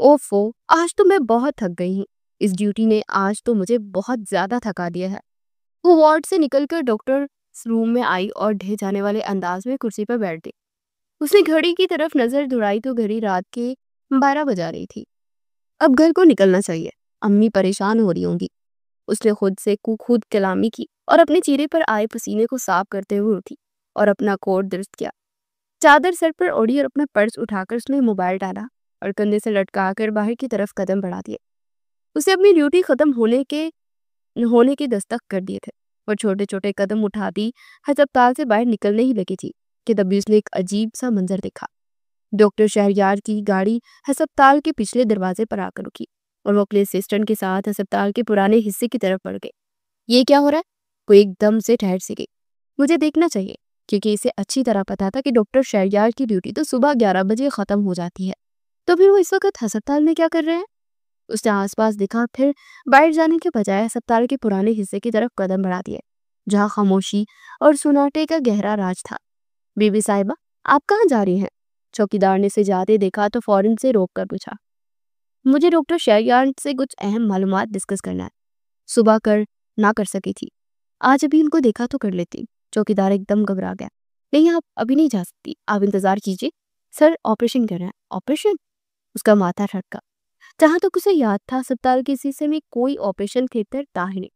ओफो, आज तो मैं बहुत थक गई हूँ। इस ड्यूटी ने आज तो मुझे बहुत ज्यादा थका दिया है। वो वार्ड से निकलकर डॉक्टर रूम में आई और ढह जाने वाले अंदाज में कुर्सी पर बैठ गई। उसने घड़ी की तरफ नजर दौड़ाई तो घड़ी रात के 12 बजा रही थी। अब घर को निकलना चाहिए, अम्मी परेशान हो रही होंगी। उसने खुद से खुद कलामी की और अपने चेहरे पर आए पसीने को साफ करते हुए उठी और अपना कोट दुरुस्त किया। चादर सर पर ओढ़ी और अपना पर्स उठाकर उसने मोबाइल डाला और कंधे से लटका कर बाहर की तरफ कदम बढ़ा दिए। उसे अपनी ड्यूटी खत्म होने के दस्तक कर दिए थे और छोटे छोटे कदम उठाती अस्पताल से बाहर निकलने ही लगी थी कि तभी उसने एक अजीब सा मंजर देखा। डॉक्टर शहरयार की गाड़ी अस्पताल के पिछले दरवाजे पर आकर रुकी और वो अपने असिस्टेंट के साथ अस्पताल के पुराने हिस्से की तरफ बढ़ गए। ये क्या हो रहा है? कोई एकदम से ठहर सी गई। मुझे देखना चाहिए, क्योंकि इसे अच्छी तरह पता था कि डॉक्टर शहरयार की ड्यूटी तो सुबह 11 बजे खत्म हो जाती है। तो फिर वो इस वक्त अस्पताल में क्या कर रहे हैं? उसने आसपास देखा, फिर बाहर जाने के बजाय अस्पताल के पुराने हिस्से की तरफ कदम बढ़ा दिए, जहाँ खामोशी और सुनाटे का गहरा राज था। बीबी साहिबा, आप कहाँ जा रही हैं? चौकीदार ने उसे जाते देखा तो फौरन से रोक कर पूछा। मुझे डॉक्टर शहरयार से कुछ अहम मालूमात डिस्कस करना है। सुबह ना कर सकी थी, आज अभी उनको देखा तो कर लेती। चौकीदार एकदम घबरा गया। नहीं, आप अभी नहीं जा सकती, आप इंतजार कीजिए। सर ऑपरेशन कर रहे हैं। ऑपरेशन? उसका माथा ठटका। जहां तक उसे याद था अस्पताल के शीशे में कोई ऑपरेशन थिएटर था ही नहीं।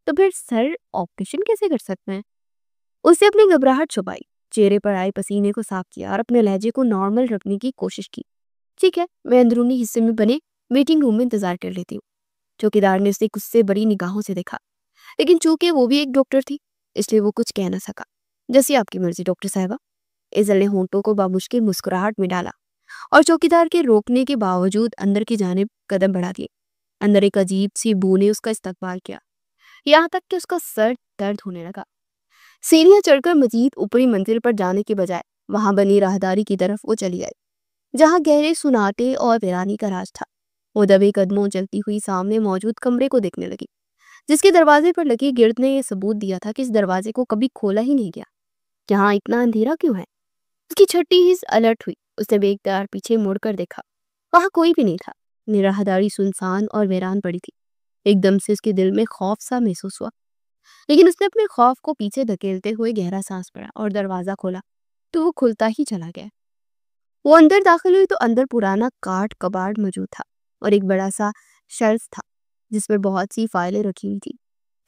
तो फिर सर ऑपरेशन कैसे कर सकते हैं? उसने अपनी घबराहट छुपाई, चेहरे पर आए पसीने को साफ किया और अपने लहजे को नॉर्मल रखने की कोशिश की। ठीक है, मैं अंदरूनी हिस्से में बने वेटिंग रूम में इंतजार कर लेती हूँ। चौकीदार ने उसे गुस्से बड़ी निगाहों से देखा, लेकिन चूंकि वो भी एक डॉक्टर थी इसलिए वो कुछ कह ना सका। जैसी आपकी मर्जी डॉक्टर साहबा। इजल ने होंठों को बामुश्किल मुस्कुराहट में डाला और चौकीदार के रोकने के बावजूद अंदर की जानिब कदम बढ़ा दिए। अंदर एक अजीब सी बू ने उसका इस्तकबाल किया, यहाँ तक कि उसका सर दर्द होने लगा। सीढ़ियां चढ़कर मजीद ऊपरी मंजिल पर जाने के बजाय वहां बनी राहदारी की तरफ वो चली आई, जहां गहरे सुनाटे और वीरानी का राज था। वो दबे कदमों चलती हुई सामने मौजूद कमरे को देखने लगी, जिसके दरवाजे पर लगी गिर्द ने यह सबूत दिया था कि इस दरवाजे को कभी खोला ही नहीं गया। यहाँ इतना अंधेरा क्यों है? उसकी छठी हिस्स अलर्ट हुई। उसने बेगदार पीछे मुड़कर देखा, वहां कोई भी नहीं था। निराहदारी सुनसान और वीरान पड़ी थी। एकदम से उसके दिल में खौफ सा महसूस हुआ, लेकिन उसने अपने खौफ को पीछे धकेलते हुए गहरा सांस भरा और दरवाजा खोला तो वो खुलता ही चला गया। वो अंदर दाखिल हुई तो अंदर पुराना काठ कबाड़ मौजूद था और एक बड़ा सा शेल्फ था जिस पर बहुत सी फाइलें रखी हुई थी।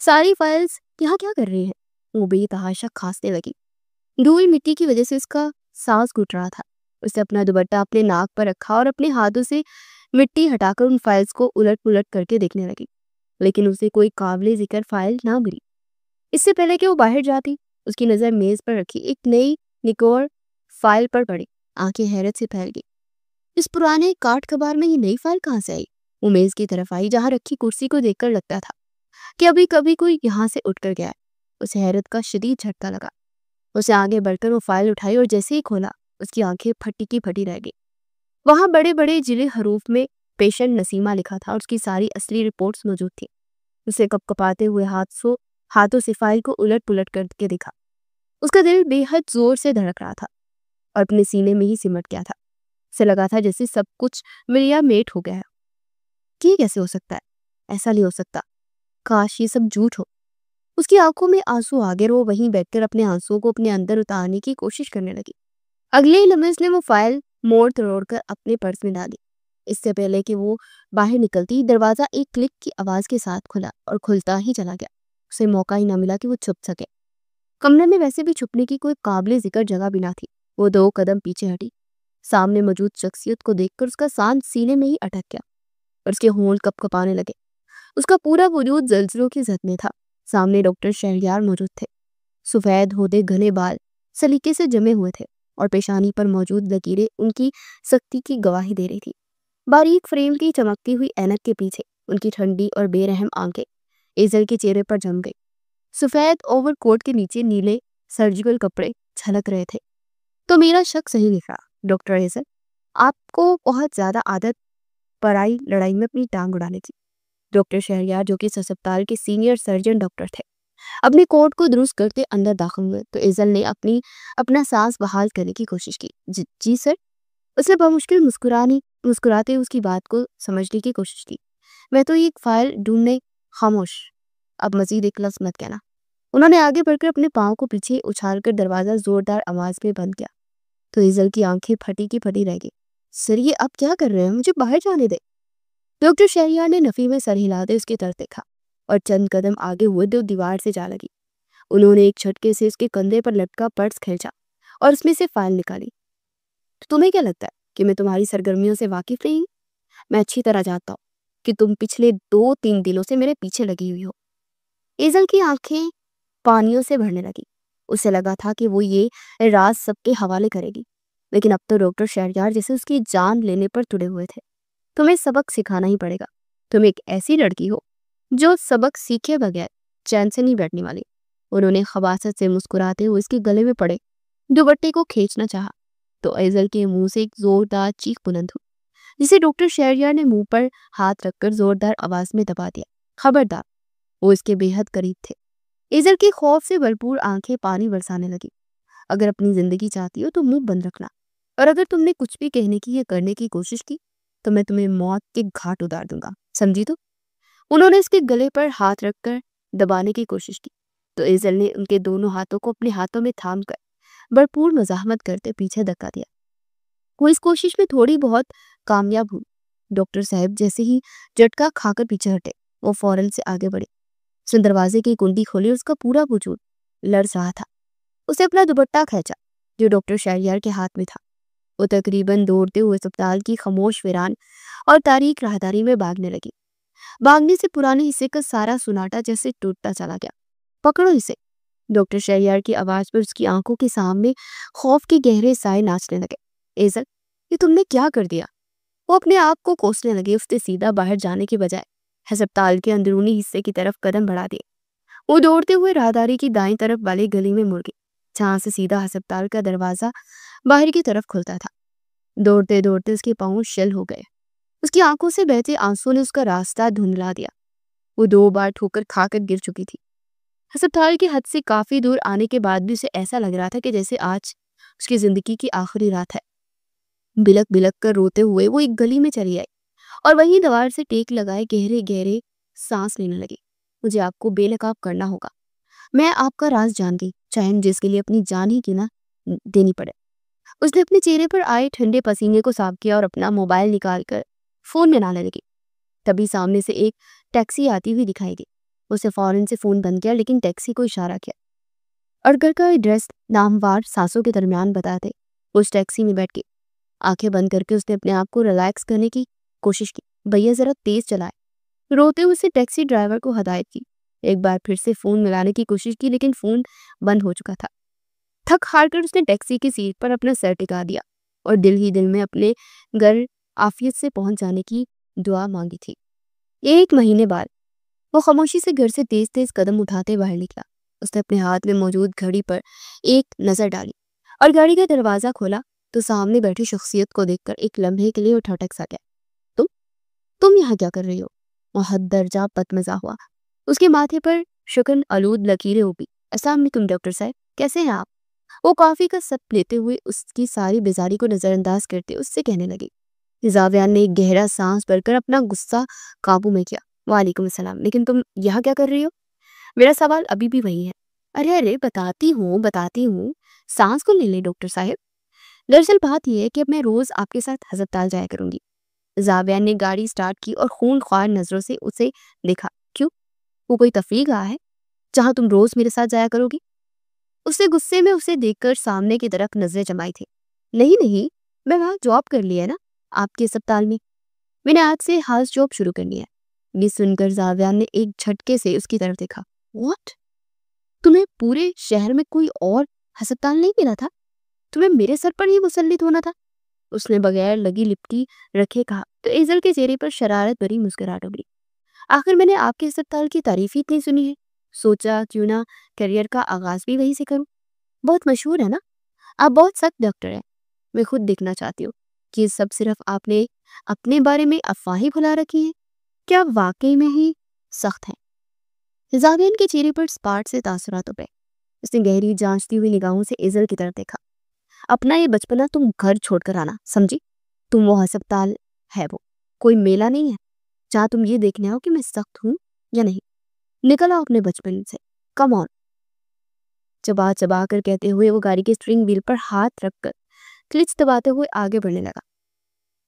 सारी फाइल्स यहाँ क्या कर रही है? वो बेतहाशा खांसने लगी। धूल मिट्टी की वजह से उसका सांस घुट रहा था। उसने अपना दुपट्टा अपने नाक पर रखा और अपने हाथों से मिट्टी हटाकर उन फाइल्स को उलट पुलट करके देखने लगी, लेकिन उसे कोई काबिल जिक्र फाइल ना मिली। इससे पहले कि वो बाहर जाती, उसकी नजर मेज पर रखी एक नई निकोर फाइल पर पड़ी। आंखें हैरत से फैल गई। इस पुराने काठ कबाड़ में ये नई फाइल कहाँ से आई? वो मेज की तरफ आई, जहां रखी कुर्सी को देखकर लगता था कि अभी कभी कोई यहाँ से उठकर गया है। उसे हैरत का शदीद झटका लगा। उसे आगे बढ़कर वो फाइल उठाई और जैसे ही खोला उसकी आंखें फटी की फटी रह गई। वहां बड़े बड़े जिले हरूफ में पेशेंट नसीमा लिखा था और उसकी सारी असली रिपोर्ट्स मौजूद थी। उसे कपकपाते हुए हाथों से फाइल को उलट पुलट करके देखा। उसका दिल बेहद जोर से धड़क रहा था और अपने सीने में ही सिमट गया था। उसे लगा था जैसे सब कुछ मिलिया मेट हो गया है। ये कैसे हो सकता है? ऐसा नहीं हो सकता। काश ये सब झूठ हो। उसकी आंखों में आंसू आ गए और वो वहीं बैठकर अपने आंसुओं को अपने अंदर उतारने की कोशिश करने लगी। अगले ही लम्हे उसने वो फाइल मोड़ तोड़ कर अपने पर्स में डाली। इससे पहले कि वो बाहर निकलती, दरवाजा एक क्लिक की आवाज के साथ खुला और खुलता ही चला गया। उसे मौका ही ना मिला कि वो छुप सके। कमरे में वैसे भी छुपने की कोई काबिल जिक्र जगह भी ना थी। वो 2 कदम पीछे हटी। सामने मौजूद शख्सियत को देखकर उसका सांस सीने में ही अटक गया और उसके होंठ कपकपाने लगे। उसका पूरा वजूद जल्जलों की जद में था। सामने डॉक्टर शहरयार मौजूद थे। सफेद होदे घने बाल सलीके से जमे हुए थे और पेशानी पर मौजूद लकीरें उनकी सख्ती की गवाही दे रही थी। बारीक फ्रेम की चमकती हुई ऐनक के पीछे उनकी ठंडी और बेरहम आंखें एजल के चेहरे पर जम गई। सफेद ओवरकोट के नीचे नीले सर्जिकल कपड़े झलक रहे थे। तो मेरा शक सही निकला डॉक्टर एजल, आपको बहुत ज्यादा आदत पराई लड़ाई में अपनी टांग उड़ाने की। डॉक्टर शहरयार, जो कि इस अस्पताल के सीनियर सर्जन डॉक्टर थे, अपने कोट को दुरुस्त करते अंदर दाखिल हुए तो एजल ने अपना सांस बहाल करने की कोशिश की। जी सर। उसने बमुश्किल मुस्कुराने مسکراتے ہوئے اس کی بات کو سمجھنے کی کوشش کی۔ میں تو یہ فائل ڈھونڈنے خاموش، اب مزید ایک لفظ مت کہنا۔ انہوں نے آگے بڑھ کر اپنے پاؤں کو پیچھے اچھال کر دروازہ زوردار آواز میں بند کیا تو ایزل کی آنکھیں پھٹی کی پھٹی رہ گئی۔ سر یہ اب کیا کر رہے ہیں؟ مجھے باہر جانے دے۔ ڈاکٹر شہریار نے نفی میں سر ہلاتے اس کی طرف دیکھا اور چند قدم آگے ہوئے تو دیوار سے جا لگی۔ انہوں نے ایک جھٹکے سے اس کے کندھے پر لٹکا پرس کھینچا اور اس میں سے فائل نکالی۔ تمہیں کیا لگتا ہے کہ میں تمہاری سرگرمیوں سے واقف نہیں ہوں؟ میں اچھی طرح جانتا ہوں کہ تم پچھلے 2-3 دنوں سے میرے پیچھے لگی ہوئی ہو۔ ایزل کی آنکھیں پانیوں سے بھرنے لگی۔ اسے لگا تھا کہ وہ یہ راز سب کے حوالے کرے گی، لیکن اب تو ڈاکٹر شہریار جیسے اس کی جان لینے پر تڑے ہوئے تھے۔ تمہیں سبق سکھانا ہی پڑے گا۔ تم ایک ایسی لڑکی ہو جو سبق سیکھے بغیر چین سے نہیں بیٹھنے والی۔ انہوں نے خباثت سے مسکراتے ہوئے اس کے گلے میں پڑے دوپٹے کو کھینچنا چاہا تو ایزل کے منہ سے ایک زوردار چیخ بلند ہوئی، جسے ڈاکٹر شہریار نے منہ پر ہاتھ رکھ کر زوردار آواز میں دبا دیا۔ خبردار! وہ اس کے بے حد قریب تھے۔ ایزل کی خوف سے بھرپور آنکھیں پانی برسانے لگی۔ اگر اپنی زندگی چاہتی ہو تو منہ بند رکھنا، اور اگر تم نے کچھ بھی کہنے کی یا کرنے کی کوشش کی تو میں تمہیں موت کے گھاٹ اتار دوں گا، سمجھی تو؟ انہوں نے اس کے گلے پر ہاتھ رکھ کر دبانے کی کوشش کی تو ایزل نے ان کے دونوں ہاتھوں کو اپنے ہاتھوں میں تھام کر بھرپور مزاحمت کرتے پیچھے دھکا دیا۔ وہ اس کوشش میں تھوڑی بہت کامیاب ہوئی۔ ڈاکٹر صاحب جیسے ہی جھٹکا کھا کر پیچھے ہٹے، وہ فوراً سے آگے بڑھے۔ اس نے دروازے کی کنڈی کھولی اور اس کا پورا وجود لرز رہا تھا۔ اسے اپنا دوپٹہ کھینچا جو ڈاکٹر شہریار کے ہاتھ میں تھا۔ وہ تقریباً دوڑتے ہوئے اسپتال کی خاموش ویران اور تاریک راہداری میں بھاگنے لگی۔ بھاگنے سے پرانے حصے کا سارا سناٹا جیسے ٹوٹتا چلا گیا۔ پکڑو اسے! ڈاکٹر شہریار کی آواز پر اس کی آنکھوں کے سامنے خوف کے گہرے سائے ناچنے لگے۔ ایزل، یہ تم نے کیا کر دیا؟ وہ اپنے آپ کو کوسنے لگے۔ اس نے سیدھا باہر جانے کے بجائے ہسپتال کے اندرونی حصے کی طرف قدم بڑھا دیے۔ وہ دوڑتے ہوئے راہداری کی دائیں طرف والی گلی میں مڑ گئی، جہاں سے سیدھا ہسپتال کا دروازہ باہر کی طرف کھلتا تھا۔ دوڑتے دوڑتے اس کے پاؤں شل ہو گئے۔ اس کی آنکھوں سے بہتے آنسو نے اس کا راستہ دھندلا دیا۔ وہ 2 بار ٹھوکر کھا کر گر چکی تھی۔ ہسپتال کی حد سے کافی دور آنے کے بعد بھی اسے ایسا لگ رہا تھا کہ جیسے آج اس کی زندگی کی آخری رات ہے۔ بلک بلک کر روتے ہوئے وہ ایک گلی میں چلی آئی اور وہیں دیوار سے ٹیک لگائے گہرے گہرے سانس لینے لگی۔ مجھے آپ کو بے نقاب کرنا ہوگا۔ میں آپ کا راز جانتی، چاہے جس کے لیے اپنی جان ہی کیوں نہ دینی پڑے۔ اس نے اپنے چہرے پر آئے ٹھنڈے پسینے کو صاف کیا اور اپنا موبائل نکال کر فون میں لانے لگی۔ تبھی سامنے سے ایک ٹیکسی آتی ہوئی دکھائی دی۔ اسے فوراً سے فون بند کیا، لیکن ٹیکسی کو اشارہ کیا اور گھر کا ایڈریس ناموار سانسوں کے درمیان بتاتے اس ٹیکسی میں بیٹھ گئی۔ آنکھیں بند کر کے اس نے اپنے آپ کو ریلیکس کرنے کی کوشش کی۔ بھیا ذرا تیز چلائے، روتے ہوئے اسے ٹیکسی ڈرائیور کو ہدایت کی۔ ایک بار پھر سے فون ملانے کی کوشش کی، لیکن فون بند ہو چکا تھا۔ تھک ہار کر اس نے ٹیکسی کی سیٹ پر اپنا سر ٹکا دیا اور دل ہی دل میں اپنے گھر عافیت سے پہنچ جانے کی دعا مانگی تھی۔ 1 مہینے بعد وہ خاموشی سے گھر سے تیز تیز قدم اٹھاتے باہر نکلا۔ اس نے اپنے ہاتھ میں موجود گھڑی پر ایک نظر ڈالی اور گاڑی کا دروازہ کھولا تو سامنے بیٹھی شخصیت کو دیکھ کر ایک لمحے کے لیے وہ ٹھٹک سا گیا۔ تم یہاں کیا کر رہی ہو؟ وہ حد درجہ بدمزہ ہوا۔ اس کے ماتھے پر شکن آلود لکیریں اوپی۔ السلام علیکم ڈاکٹر صاحب، کیسے ہیں آپ؟ وہ کافی کا سپ لیتے ہوئے اس کی ساری بیزاری کو نظر انداز کرتے اس سے کہنے لگی۔ زاویان نے ایک گہرا سانس بھر کر اپنا غصہ قابو میں کیا۔ وعلیکم السلام، لیکن تم یہاں کیا کر رہی ہو؟ میرا سوال ابھی بھی وہی ہے۔ ارے بتاتی ہوں، سانس کو لے لیں ڈاکٹر صاحب۔ دراصل بات یہ ہے کہ اب میں روز آپ کے ساتھ ہسپتال جایا کروں گی۔ زاویان نے گاڑی سٹارٹ کی اور خون خوار نظروں سے اسے دیکھا۔ کیوں؟ وہ کوئی تفریح گاہ ہے جہاں تم روز میرے ساتھ جایا کرو گی؟ اس نے غصے میں اسے دیکھ کر سامنے کی طرف نظریں جمائی تھی۔ نہیں، میں وہاں جاب کر لی ہے نا، آپ کے اسپتال میں نے آج سے ہاؤس جاب شروع کرنی ہے۔ یہ سن کر زاویان نے ایک جھٹکے سے اس کی طرف دیکھا۔ واٹ؟ تمہیں پورے شہر میں کوئی اور ہسپتال نہیں ملا تھا؟ تمہیں میرے سر پر ہی مسلط ہونا تھا؟ اس نے بغیر لگی لپٹی رکھے کہا تو ایزل کے چہرے پر شرارت بھری مسکراہٹ ابھری۔ آخر میں نے آپ کے اسپتال کی تعریف ہی اتنی سنی ہے، سوچا کیوں نہ کیریئر کا آغاز بھی وہیں سے کروں۔ بہت مشہور ہے نا، آپ بہت سخت ڈاکٹر ہیں۔ میں خود دیکھنا چاہتی ہوں کہ یہ سب صرف آپ نے اپنے بارے میں افواہیں پھیلا رکھی ہیں، کیا واقعی میں ہی سخت ہیں؟ زاویان کے چہرے پر سپاٹ سے تاثرات ابھرے۔ اس نے گہری جانچتی ہوئی نگاہوں سے ایزل کی طرف دیکھا۔ اپنا یہ بچپنا تم گھر چھوڑ کر آنا، سمجھی؟ تم وہ ہسپتال ہے وہ کوئی میلہ نہیں ہے جہاں تم یہ دیکھنے آؤ کہ میں سخت ہوں یا نہیں. نکل آؤ اپنے بچپن سے. کم آن. چبا چبا کر کہتے ہوئے وہ گاڑی کے اسٹرنگ ویل پر ہاتھ رکھ کر کلچ دباتے ہوئے آگے بڑھنے لگا.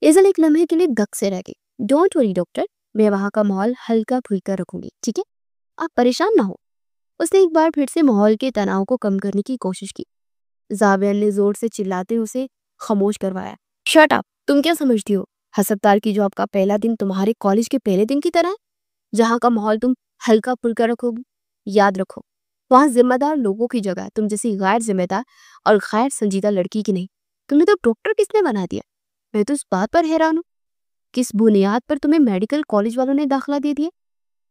ایزل ایک لمحے کے لیے دک سے رہ گئی. ڈونٹ وری ڈاکٹر, میں وہاں کا ماحول ہلکا پھلکا رکھوں گی, ٹھیک ہے, آپ پریشان نہ ہو. اس نے ایک بار پھر سے ماحول کے تناؤ کو کم کرنے کی کوشش کی. زابیان نے زور سے چلاتے اسے خاموش کروایا. شٹ اپ, تم کیا سمجھتی ہو ہسپتال کی جاب کا پہلا دن تمہارے کالج کے پہلے دن کی طرح ہے جہاں کا ماحول تم ہلکا پھلکا رکھو گی؟ یاد رکھو, وہاں ذمہ دار لوگوں کی جگہ ہے, تم جیسی غیر ذمہ دار اور غیر سنجیدہ لڑکی کی نہیں. تمہیں تو ڈاکٹر کس نے بنا دیا؟ میں تو اس بات پر حیران ہوں, کس بنیاد پر تمہیں میڈیکل کالج والوں نے داخلہ دے دیا؟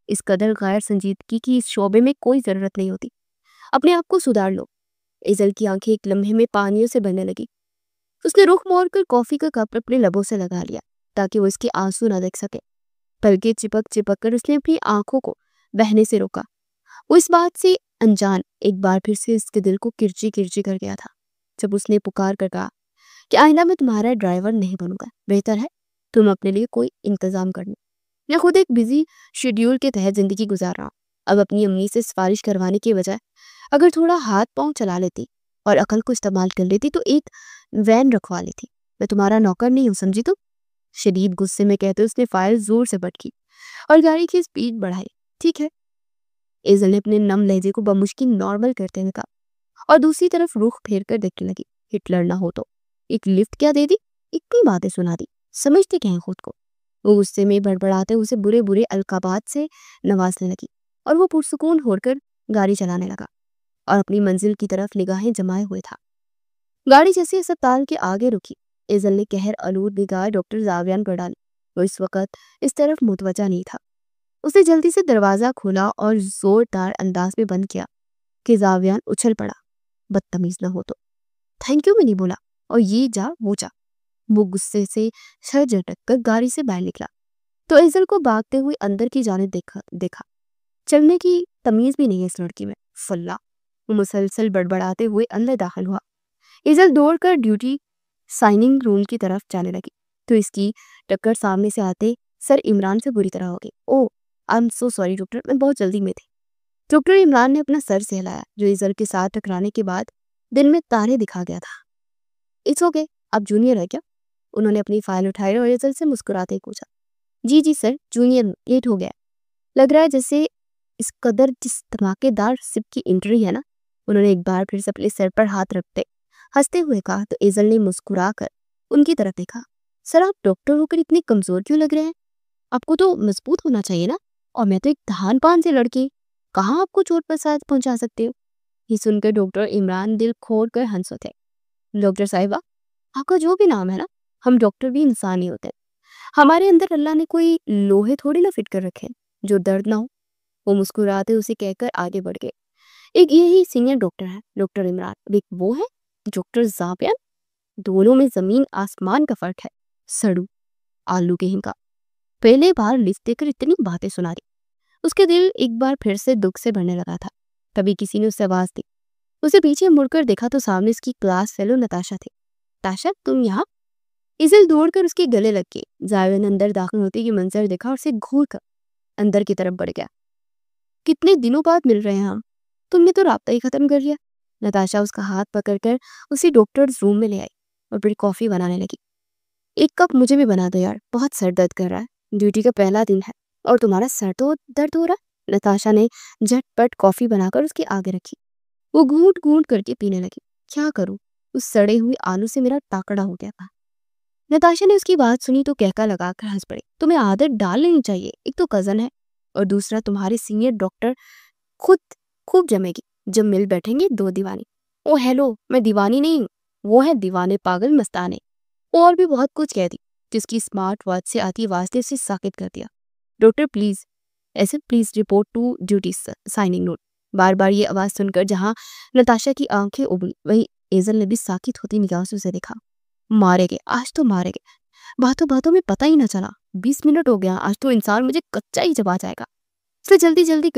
اس قدر غیر سنجیدگی کی اس شعبے میں کوئی ضرورت نہیں ہوتی. اپنے آپ کو سدھار لو. ایزل کی آنکھیں ایک لمحے میں پانیوں سے بننے لگی. اس نے رخ موڑ کر کافی کا کپ اپنے لبوں سے لگا لیا تاکہ وہ اس کے آنسو نہ دیکھ سکے. پلکیں چپک چپک کر اس نے اپنی آنکھوں کو بہنے سے روکا. وہ اس بات سے انجان ایک بار پھر سے اس کے دل کو کرچی کرچی کر گیا تھا جب اس نے پکار کر کہا کہ آئندہ میں تمہارا ڈرائیور نہیں بنوں گا, بہتر ہے تم اپنے لیے کوئی انتظام کر لو. میں خود ایک بزی شیڈیول کے تحت زندگی گزار رہا ہوں. اب اپنی امی سے سفارش کروانے کے بجائے اگر تھوڑا ہاتھ پاؤں چلا لیتی اور عقل کو استعمال کر لیتی تو ایک وین رکھوا لیتی. میں تمہارا نوکر نہیں ہوں, سمجھی تم؟ شدید غصے میں کہتے اس نے فائل زور سے پٹکی اور گاڑی کی سپیڈ بڑھائی. ٹھیک ہے, ایزل نے اپنے نم لہجے کو بمشکل نارمل کرتے ہوئے کہا اور دوسری طرف رخ پھیر کر دیکھنے لگی. ہٹلر نہ ہو تو ایک لفٹ کیا دے دی, اتنی باتیں سنا دی, سمجھتے کہیں خود کو. وہ غصے میں بڑبڑاتے اسے برے برے القابات سے نوازنے لگی اور وہ پرسکون ہو کر گاڑی چلانے لگا اور اپنی منزل کی طرف نگاہیں جمائے ہوئے تھا. گاڑی جیسے اسپتال کے آگے رکی, ایزل نے قہر آلود نگاہ ڈاکٹر زاویان پر ڈالی. وہ اس وقت اس طرف متوجہ نہیں تھا. اس نے جلدی سے دروازہ کھولا اور زوردار انداز میں بند کیا کہ زاویان اچھل پڑا. بدتمیز نہ ہو تو تھینک یو میں نہیں بولا, اور یہ جا وہ جا. وہ غصے سے سر جھٹک کر گاڑی سے باہر نکلا تو ایزل کو بھاگتے ہوئے اندر کی جانب دیکھا. چلنے کی تمیز بھی نہیں ہے اس لڑکی میں, فلا. وہ مسلسل بڑبڑاتے ہوئے اندر داخل ہوا. ایزل دوڑ کر ڈیوٹی سائننگ روم کی طرف جانے لگی تو اس کی ٹکر سامنے سے آتے سر عمران سے بری طرح ہو گئی. Oh I am so sorry doctor, میں بہت جلدی میں تھی. ڈاکٹر عمران نے اپنا سر سہلایا جو ایزل کے ساتھ ٹکرانے کے بعد دن میں تارے دکھا گیا تھا. اٹس اوکے, آپ جونیئر ہے کیا؟ انہوں نے اپنی فائل اٹھائی اور ایزل سے مسکراتے ہی پوچھا. جی جی سر, جونیئر, لیٹ ہو گیا. لگ رہا ہے جیسے اس قدر جس دھماکے دار سپ کی انٹری ہے نا. انہوں نے ایک بار پھر سے اپنے سر پر ہاتھ رکھتے ہنستے ہوئے کہا تو ایزل نے مسکرا کر ان کی طرف دیکھا. سر آپ ڈاکٹر ہو کر اتنے کمزور کیوں لگ رہے ہیں؟ آپ کو تو مضبوط ہونا چاہیے نا, اور میں تو ایک دھان پان سے لڑکی, کہاں آپ کو چوٹ پر ساتھ پہنچا سکتے ہو؟ یہ سن کر ڈاکٹر عمران دل کھول کر ہنس اٹھے. ڈاکٹر صاحبہ, آپ کا جو بھی نام ہے نا, ہم ڈاکٹر بھی انسان ہی ہوتے ہیں. ہمارے اندر اللہ نے کوئی لوہے تھوڑی نہ فٹ کر رکھے جو درد نہ ہو. وہ مسکراتے اسے کہہ کر آگے بڑھ گئے. ایک یہی سینئر ڈاکٹر ہے ڈاکٹر عمران, ایک وہ ہے ڈاکٹر زابیان. دونوں میں زمین آسمان کا فرق ہے. سڑو آلو کہیں کا. پہلے بار لسٹ دے کر اتنی باتیں سنا دی. اس کے دل ایک بار پھر سے دکھ سے بھرنے لگا تھا. تبھی کسی نے اسے آواز دی. اسے پیچھے مڑ کر دیکھا تو سامنے اس کی کلاس فیلو نتاشا تھی. تاشا, تم یہاں؟ ایزل دوڑ کر اس کے گلے لگ گئی. زاویہ نے اندر داخل ہوتے یہ منظر دیکھا اور اسے گھور کر اندر کی طرف بڑھ گیا. کتنے دنوں بعد مل رہے ہیں ہم, تم نے تو رابطہ ہی ختم کر لیا. نتاشا اس کا ہاتھ پکڑ کر اسی ڈاکٹرز روم میں لے آئی اور پھر کافی بنانے لگی. ایک کپ مجھے بھی بنا دو یار, بہت سر درد کر رہا ہے. ڈیوٹی کا پہلا دن ہے اور تمہارا سر تو درد ہو رہا ہے. نتاشا نے جھٹ پٹ کافی بنا کر اس کے آگے رکھی. وہ گھونٹ گھونٹ کر کے پینے لگی. کیا کروں, اس سڑے ہوئے آلو سے میرا ٹاکڑا ہو گیا تھا. نتاشا نے اس کی بات سنی تو کہکا لگا کر ہنس پڑی. تمہیں عادت ڈال لینی چاہیے, ایک تو کزن ہے اور دوسرا تمہارے سینئر ڈاکٹر خود خوب جمے گی جب مل بیٹھیں گے دو دیوانی. او ہیلو, میں دیوانی نہیں ہوں, وہ ہے دیوانے پاگل مستانے. اور بھی بہت کچھ کہہ دی جس کی اسمارٹ واچ سے آتی آواز نے اسے ساکت کر دیا. ڈاکٹر پلیز, ایسے please report to duty signing note. بار بار یہ آواز سن کر جہاں نتاشا کی آنکھیں ابلی وہیں ایزل نے بھی ساکت ہوتی نگاہوں سے اسے دیکھا. مارے گئے, آج تو مارے گئے. باتوں باتوں میں پتہ ہی نہ چلا 20 منٹ ہو گیا, آج تو انسان مجھے کچا ہی چبا جائے گا. اس نے جلدی جلدی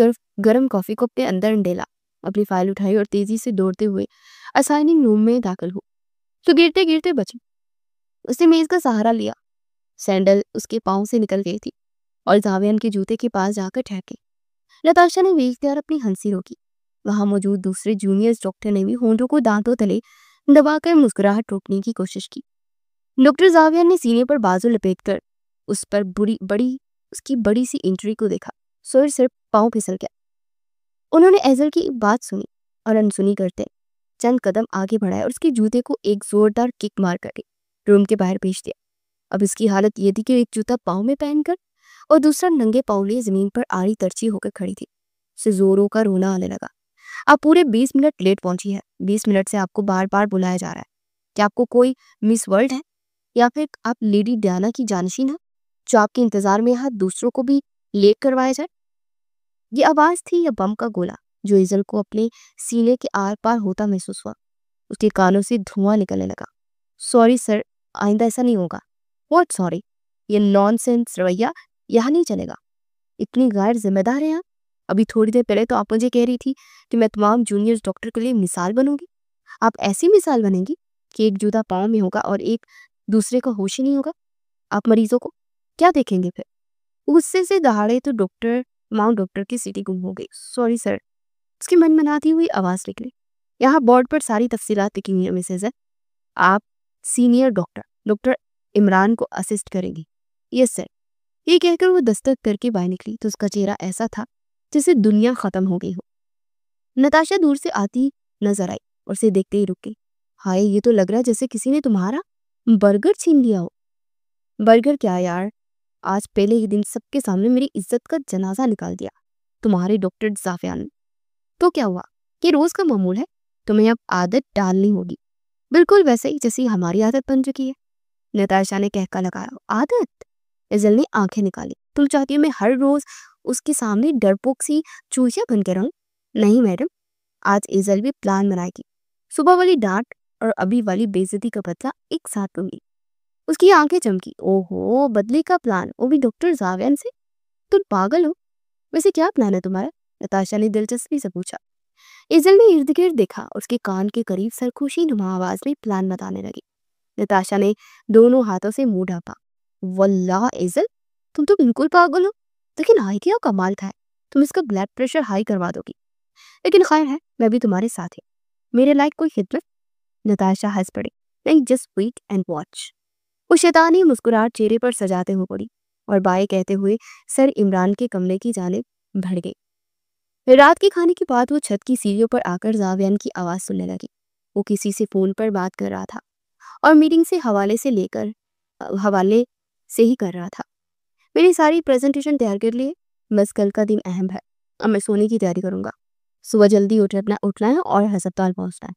گرم کافی کو اپنے اندر ڈیلا, اپنی فائل اٹھائی اور تیزی سے دوڑتے ہوئے اسائننگ روم میں داخل ہو تو گرتے گرتے بچی. اس نے میز کا سہارا لیا सैंडल उसके पाँव से निकल गई थी और जावियन के जूते के पास जाकर ठहर गई। नताशा ने देखकर अपनी हंसी रोकी। वहां मौजूद दूसरे जूनियर डॉक्टर ने भी होंठों को दांतों तले दबाकर मुस्कुराहट रोकने की कोशिश की। डॉक्टर जावियन ने सीने पर बाजू लपेटकर उस पर उसकी बड़ी सी इंजरी को देखा। सिर्फ पाँव फिसल गया। उन्होंने एजल की बात सुनी और अनसुनी करते चंद कदम आगे बढ़ाए और उसके जूते को एक जोरदार किक मार कर रूम के बाहर भेज दिया। अब इसकी हालत ये थी कि एक जूता पाँव में पहनकर और दूसरा नंगे पाँव लिए जमीन पर आड़ी तरची होकर खड़ी थी। उसे जोरों का रोना आने लगा। आप पूरे 20 मिनट लेट पहुंची है। 20 मिनट से आपको बार बार बुलाया जा रहा है। क्या आपको कोई मिस वर्ल्ड है या फिर आप लेडी डायना की जानशीन है जो आपके इंतजार में यहाँ दूसरों को भी लेट करवाया जाए? ये आवाज थी या बम का गोला जो इजल को अपने सीने के आर पार होता महसूस हुआ। उसके कानों से धुआं निकलने लगा। सॉरी सर, आइंदा ऐसा नहीं होगा। What sorry? ये नॉनसेंस रवैया यहाँ नहीं चलेगा। इतनी गैर जिम्मेदार है आप। अभी थोड़ी देर पहले तो आप मुझे कह रही थी कि मैं तमाम जूनियर डॉक्टर के लिए मिसाल बनूंगी। आप ऐसी मिसाल बनेंगी कि एक जूता पाँव में होगा और एक दूसरे का होश ही नहीं होगा। आप मरीजों को क्या देखेंगे फिर? गुस्से से दहाड़े तो डॉक्टर की सीटी गुम हो गई। सॉरी सर, उसकी मनमनाती हुई आवाज निकली। यहाँ बोर्ड पर सारी तफसीलात लिखी हुई है मिसेज है। आप सीनियर डॉक्टर इमरान को असिस्ट करेंगी। Yes sir. ये कहकर वो दस्तक करके बाहर निकली तो उसका चेहरा ऐसा था जैसे दुनिया खत्म हो गई हो। नताशा दूर से आती नजर आई और उसे देखते ही रुक गई। हाय, ये तो लग रहा है जैसे किसी ने तुम्हारा बर्गर छीन लिया हो। बर्गर क्या यार, आज पहले ही दिन सबके सामने मेरी इज्जत का जनाजा निकाल दिया तुम्हारे डॉक्टर जाफियान ने। तो क्या हुआ? ये रोज का मामूल है। तुम्हें अब आदत डालनी होगी, बिल्कुल वैसे ही जैसी हमारी आदत बन चुकी है। नताशा ने कहका लगाया। आदत? इजल ने आंखें निकाली। तुम चाहती हो मैं हर रोज उसके सामने डरपोक सी चूहिया बनकर रहूं? नहीं मैडम, आज इजल भी प्लान बनाएगी। सुबह वाली डांट और अभी वाली बेइज्जती का बदला एक साथ लूंगी। उसकी आंखें चमकी। ओहो, बदले का प्लान, वो भी डॉक्टर जावियन से? तुम पागल हो। वैसे क्या प्लान है तुम्हारा? नताशा ने दिलचस्पी से पूछा। इजल ने इर्द गिर्द देखा। उसके कान के करीब सरखुशी नुमा आवाज में प्लान बताने लगी। नताशा ने दोनों हाथों से मुंह ढांपा। वल्लाह इजल, तुम तो बिल्कुल पागल हो। लेकिन आइडिया कमाल था। तुम इसका ब्लड प्रेशर हाई करवा दोगी। लेकिन खैर है, मैं भी तुम्हारे साथ ही। मेरे लायक कोई खिदमत? नताशा हंस पड़ी। नहीं, जस्ट वेट एंड वॉच। वो शैतानी मुस्कुराहट चेहरे पर सजाते हुए पड़ी और बाय कहते हुए सर इमरान के कमरे की जानिब बढ़ गई। रात के खाने के बाद वो छत की सीढ़ियों पर आकर जावियन की आवाज सुनने लगी। वो किसी से फोन पर बात कर रहा था और मीटिंग से हवाले से ही कर रहा था। मेरी सारी प्रेजेंटेशन तैयार कर लिए, बस कल का दिन अहम है। अब मैं सोने की तैयारी करूंगा। सुबह जल्दी उठना है और अस्पताल पहुंचना है।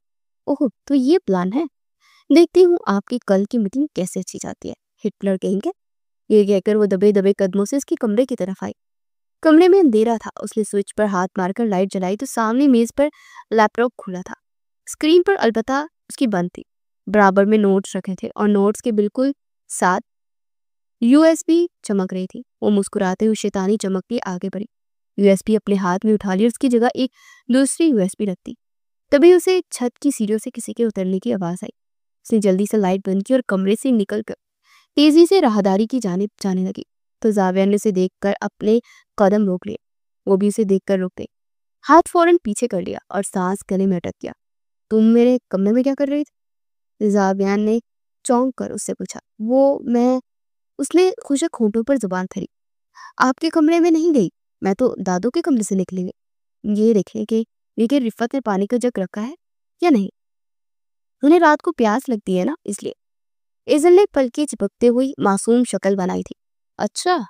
ओह, तो ये प्लान है। देखती हूँ आपकी कल की मीटिंग कैसे अच्छी जाती है, हिटलर कहेंगे। ये कहकर वो दबे दबे कदमों से उसके कमरे की तरफ आई। कमरे में अंधेरा था। उसने स्विच पर हाथ मारकर लाइट जलाई तो सामने मेज पर लैपटॉप खुला था। स्क्रीन पर अलबत्ता उसकी बंद थी। बराबर में नोट्स रखे थे और नोट्स के बिल्कुल साथ यूएसबी चमक रही थी। वो मुस्कुराते हुए शैतानी चमक के आगे बढ़ी। यूएसबी अपने हाथ में उठा ली और उसकी जगह एक दूसरी यूएसबी रख दी। तभी उसे छत की सीढ़ियों से किसी के उतरने की आवाज आई। उसने जल्दी से लाइट बंद की और कमरे से निकलकर तेजी से राहदारी की जानिब जाने लगी तो जावियन ने उसे देखकर अपने कदम रोक लिए। वो भी उसे देखकर रुक गई। हाथ फौरन पीछे कर लिया और सांस गले में अटक गया। तुम मेरे कमरे में क्या कर रही थी? जावियन ने चौंक कर उससे पूछा। उसने खुशक होंठों पर जुबान फैली। आपके कमरे में नहीं गई, मैं तो दादू के कमरे से निकली गई। ये देखें कि रिफत ने पानी का जग रखा है या नहीं। उन्हें रात को प्यास लगती है ना, इसलिए। इजल ने पलके चिपकते हुई मासूम शक्ल बनाई थी। अच्छा।